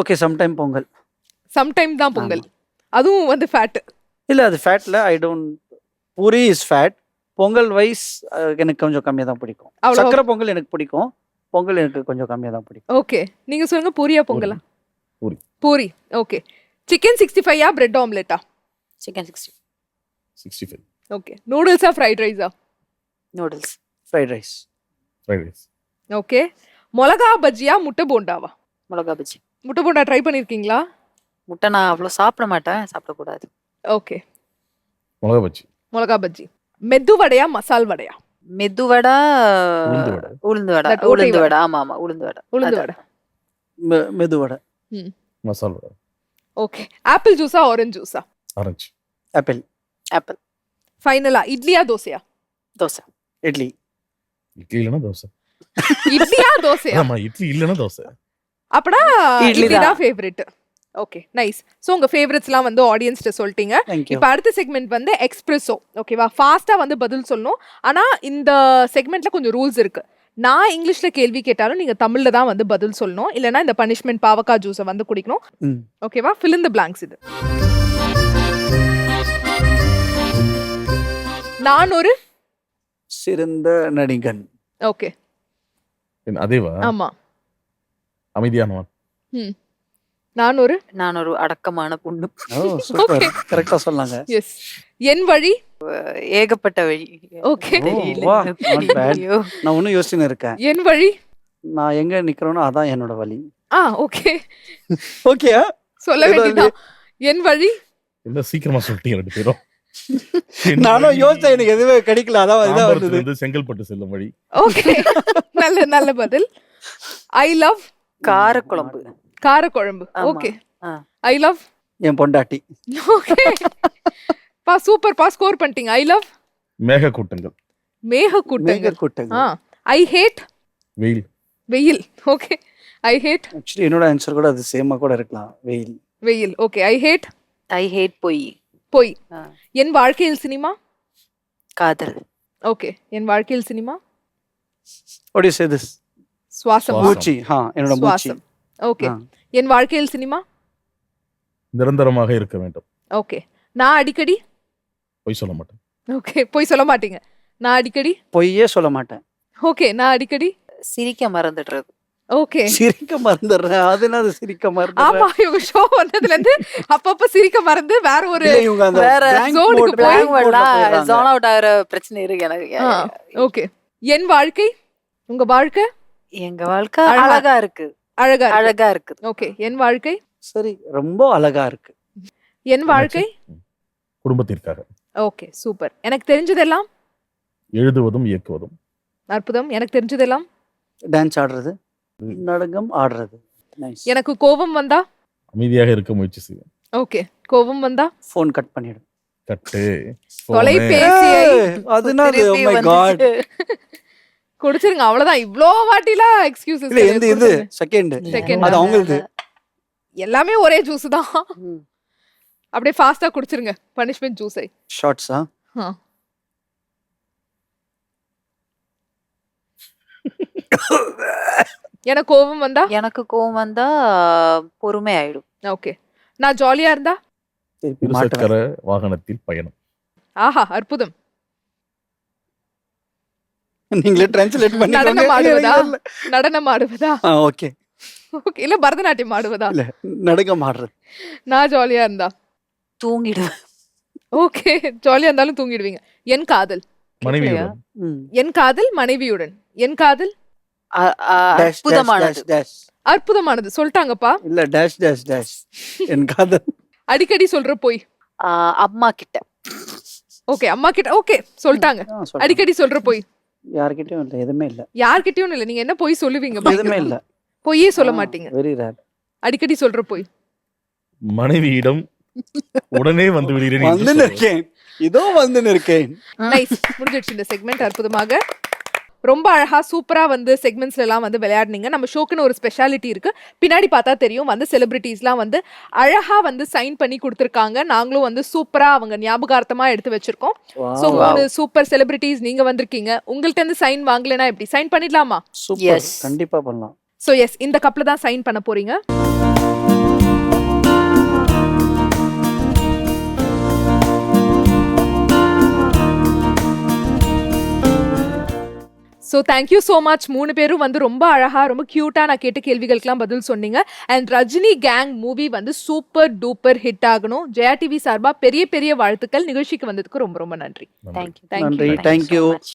Okay sometime pongal. Sometime தான் பொங்கல். அதுவும் வந்து ஃபேட். இல்ல அது ஃபேட்ல I don't. Puri is fat. Pongal wise எனக்கு கொஞ்சம் கம்மியா தான் பிடிக்கும். அவ்வளவு. சக்கரை பொங்கல் எனக்கு பிடிக்கும். பொங்கல் எனக்கு கொஞ்சம் கம்மியா தான் பிடிக்கும். ஓகே. நீங்க சொல்லுங்க, பூரியா பொங்கலா? பூரி. பூரி. ஓகே. சிக்கன் 65யா பிரெட் ஆம்லெட்டா? சிக்கன் 60. 65. ஓகே. நூடுல்ஸா ஃப்ரைட் ரைஸா? Noodles. Fried rice. Fried rice. Okay. மிளகா பஜ்ஜியா முட்டை போண்டாவா? மிளகா பஜ்ஜி. முட்டை போண்டா ட்ரை பண்ணிருக்கீங்களா? முட்டை நான் அவ்வளோ சாப்பிட மாட்டேன், சாப்பிடக்கூடாது. ஓகே. மிளகா பஜ்ஜி. மிளகா பஜ்ஜி. மெது வடையா மசால் வடையா? மெது வடை, உளுந்து வடை. உளுந்து வடை. That ஓட்டை உளுந்து வடை. வடை, ஆமா ஆமா, உளுந்து வடை. உளுந்து அது. வடை. மெதுவடை. மசால் வடை. ஓகே. ஆப்பிள் ஜூஸா ஆரஞ்சு ஜூஸா? ஆரஞ்சு. ஆப்பிள். ஆப்பிள். ஃபைனலா இட்லியா தோசையா? தோசை. இட்லி. இட்லி இல்லைன்னா தோசை. இட்லியா தோசையா? ஆமா, இட்லி இல்லைன்னா தோசை. அப்படா இட்லி இட்லி தான். தான் ஃபேவரட். Okay, nice. ஸோ உங்க ஃபேவரட்ஸ்லாம் வந்து ஆடியன்ஸ்ட்ட சொல்லிட்டீங்க. தேங்க்யூ. இப்போ அடுத்த செக்மெண்ட் வந்து எக்ஸ்பிரஸோ. ஓகேவா? ஃபாஸ்டா வந்து பதில் சொல்லணும். ஆனா இந்த செக்மெண்ட்ல கொஞ்சம் ரூல்ஸ் இருக்கு. நான் இங்கிலீஷ்ல கேள்வி கேட்டாலும் நீங்க தமிழ்ல தான் வந்து பதில் சொல்லணும். இல்லைன்னா இந்த பனிஷ்மெண்ட் பாவக்காய் ஜூஸை வந்து குடிக்கணும். ம். ஓகேவா? fill in the blanks இது. நான் ஒரு சிறந்த நடிகன். ஓகே. என்ன, அதேவா? ஆமா. அமைதியானவன். நான் ஒரு நான் ஒரு அடக்கமான பொண்ணு. ஓ சூப்பர். கரெக்டா சொன்னாங்க. எஸ். என் வழி. ஏகப்பட்ட வழி. ஓகே. தெரியல. வா, not bad. ஐயோ. நான் இன்னும் யோசிச்சுன்னு இருக்கேன். என் வழி. நான் எங்க நிக்கிறேனோ அதான் என்னோட வழி. ஓகே. ஓகே. சொல்ல ஏதோ வேண்டியதான். என் வழி. என்ன சீக்கிரமா சொல்லிட்டீங்க ரெண்டு பேரும். நானும் யோசிச்சேன், எனக்கு எதுவுமே கிடைக்கல. அதான் இதான் வந்தது. தாம்பரத்திலிருந்து செங்கல்பட்டு செல்லும் வழி. ஓகே. நல்ல நல்ல பதில். ஐ லவ் காரக்குழம்பு. காரக்குழம்பு. ஆமா. ஓகே. ஆ. I love. என் பொண்டாட்டி. ஓகே. பா சூப்பர் பா, ஸ்கோர் பண்ணிட்டீங்க. ஐ லவ் மேக கூட்டங்கள். மேக கூட்டங்கள். கூட்டங்கள். ஐ ஹேட் வெயில். வெயில். ஓகே. ஐ ஹேட் ஆக்சுவலி என்னோட ஆன்சர் கூட அது சேமா கூட இருக்கலாம். வெயில். வெயில். Okay. I hate I hate பொய். பொய். ஆ. என் வாழ்க்கையில் சினிமா. காதல். ஓகே. என் வாழ்க்கையில் cinema. What do you say this? சுவாசம். சுவாசம். மூச்சு. என்னோட மூச்சு. சுவாசம். ஓகே. ஆ. என் வாழ்க்கையில் சினிமா. நிரந்தரமாக இருக்க வேண்டும். ஓகே. நான் அடிக்கடி. பொய் சொல்ல மாட்டேன். ஓகே. போய் சொல்ல மாட்டீங்க. நான் அடிக்கடி. பொய்யே சொல்ல மாட்டேன். ஓகே. நான் அடிக்கடி. சிரிக்க மறந்துடுறது. ஓகே. சிரிக்க மறந்துடுறேன். அது என்னது சிரிக்க மறந்துடுறேன்? ஆமா, இவங்க ஷோ வந்ததுல இருந்து அப்பப்ப சிரிக்க மறந்து வேற ஒரு இல்ல, இவங்க அந்த வேற blank zone க்கு mode, போய் blank mode ல போயிடுறாங்க. ஜோன் அவுட் ஆகிற பிரச்சனை இருக்கு எனக்கு. ஓகே. என் வாழ்க்கை. உங்க வாழ்க்கை எங்க வாழ்க்கை அழகா- அழகா இருக்கு. அழகா இருக்கு. அழகா இருக்கு. ஓகே. என் வாழ்க்கை. சரி, ரொம்ப அழகா இருக்கு. என் வாழ்க்கை. குடும்பத்திற்காக. Okay, super. எனக்கு தெரிஞ்சதெல்லாம். எழுதுவதும் இயக்குவதும். அற்புதம். எனக்கு தெரிஞ்சதெல்லாம். டான்ஸ் ஆடுறது, நாடகம் ஆடுறது. நைஸ். எனக்கு கோபம் வந்தா. அமைதியாக இருக்க முயற்சி செய்வேன். ஓகே. கோபம் வந்தா ஃபோன் கட் பண்ணிடு. கட்டு. தொலைபேசியை அது என்னது? Oh திருப்பி my god. வந்துச்சு. குடிச்சிருங்க. அவ்வளவுதான். இவ்ளோ வாட்டிலாம் எக்ஸ்கியூசஸ். இல்ல எந்த இது செகண்ட் Second. அது அவங்களுக்கு. எல்லாமே ஒரே ஜூஸ் தான். ம். அப்படியே ஃபாஸ்டா குடிச்சிருங்க பனிஷ்மெண்ட் ஜூஸை. ஷார்ட்ஸா? எனக்கு கோபம் வந்தா. எனக்கு கோவம் வந்தா பொறுமை ஆயிடும். ஓகே. நான் ஜாலியா இருந்தா. திருப்பி இருசக்கர மாட்டுறேன். வாகனத்தில் பயணம். ஆஹா, அற்புதம். நீங்களே டிரான்ஸ்லேட் நடனம் ஆடுவதா? பண்ணிக்கோங்க. நடனம் ஆடுவதா? ஓகே. ஓகே. இல்ல பரதநாட்டியம் ஆடுவதா? இல்ல நடகம் ஆடுறது. நான் ஜாலியா இருந்தா. தூங்கிடுவேன். ஓகே. ஜாலியா இருந்தாலும் தூங்கிடுவீங்க. என் காதல். மனைவியுடன். ம். என் காதல் மனைவியுடன். என் காதல் அ- அ- Dash, dash, அற்புதமானது. dash, dash. அற்புதமானது. சொல்லிட்டாங்கப்பா. இல்ல டேஷ் டேஷ் டேஷ். என் காதல். அடிக்கடி சொல்ற போய். அம்மா கிட்ட. ஓகே. அம்மா கிட்ட. ஓகே, சொல்லிட்டாங்க. சொல்றேன். அடிக்கடி சொல்ற போய். யார்கிட்டயும் இல்ல, எதுவுமே இல்ல. யார்கிட்டயும் இல்ல. நீங்க என்ன போய் சொல்லுவீங்க? எதுவுமே இல்ல. பொய்யே சொல்ல மாட்டீங்க. Very rare. அடிக்கடி சொல்ற போய். மனைவியிடம் உடனே வந்து விடுகிறேன் என்று வந்து சொல்லுவேன். இருக்கேன். இதோ வந்து இருக்கேன். நைஸ். முடிஞ்சிடுச்சு இந்த செக்மெண்ட் அற்புதமாக. ரொம்ப அழகா சூப்பரா வந்து செக்மெண்ட்ஸ்ல எல்லாம் வந்து விளையாடுனீங்க. நம்ம ஷோக்குன்னு ஒரு ஸ்பெஷாலிட்டி இருக்கு. பின்னாடி பார்த்தா தெரியும் வந்து செலிபிரிட்டிஸ்லாம் வந்து அழகா வந்து சைன் பண்ணி கொடுத்துருக்காங்க. நாங்களும் வந்து சூப்பரா அவங்க ஞாபகார்த்தமா எடுத்து வச்சிருக்கோம். So Wow. 3 சூப்பர் செலிபிரிட்டிஸ் நீங்க வந்திருக்கீங்க. உங்கள்ட்ட இருந்து சைன் வாங்கலைன்னா எப்படி? சைன் பண்ணிடலாமா? சூப்பர். Yes. கண்டிப்பா பண்ணலாம். சோ எஸ், இந்த கப்ல தான் சைன் பண்ண போறீங்க. ஸோ தேங்க்யூ ஸோ மச் 3 பேரும் வந்து ரொம்ப அழகா ரொம்ப கியூட்டா நான் கேட்ட கேள்விகளுக்கெல்லாம் பதில் சொன்னீங்க. அண்ட் ரஜினி கேங் மூவி வந்து சூப்பர் டூப்பர் ஹிட் ஆகணும். ஜெயா டிவி சார்பா பெரிய பெரிய வாழ்த்துக்கள். நிகழ்ச்சிக்கு வந்ததுக்கு ரொம்ப ரொம்ப நன்றி. நன்றி. தேங்க்யூ நன்றி. Thank you Thank you. மச்.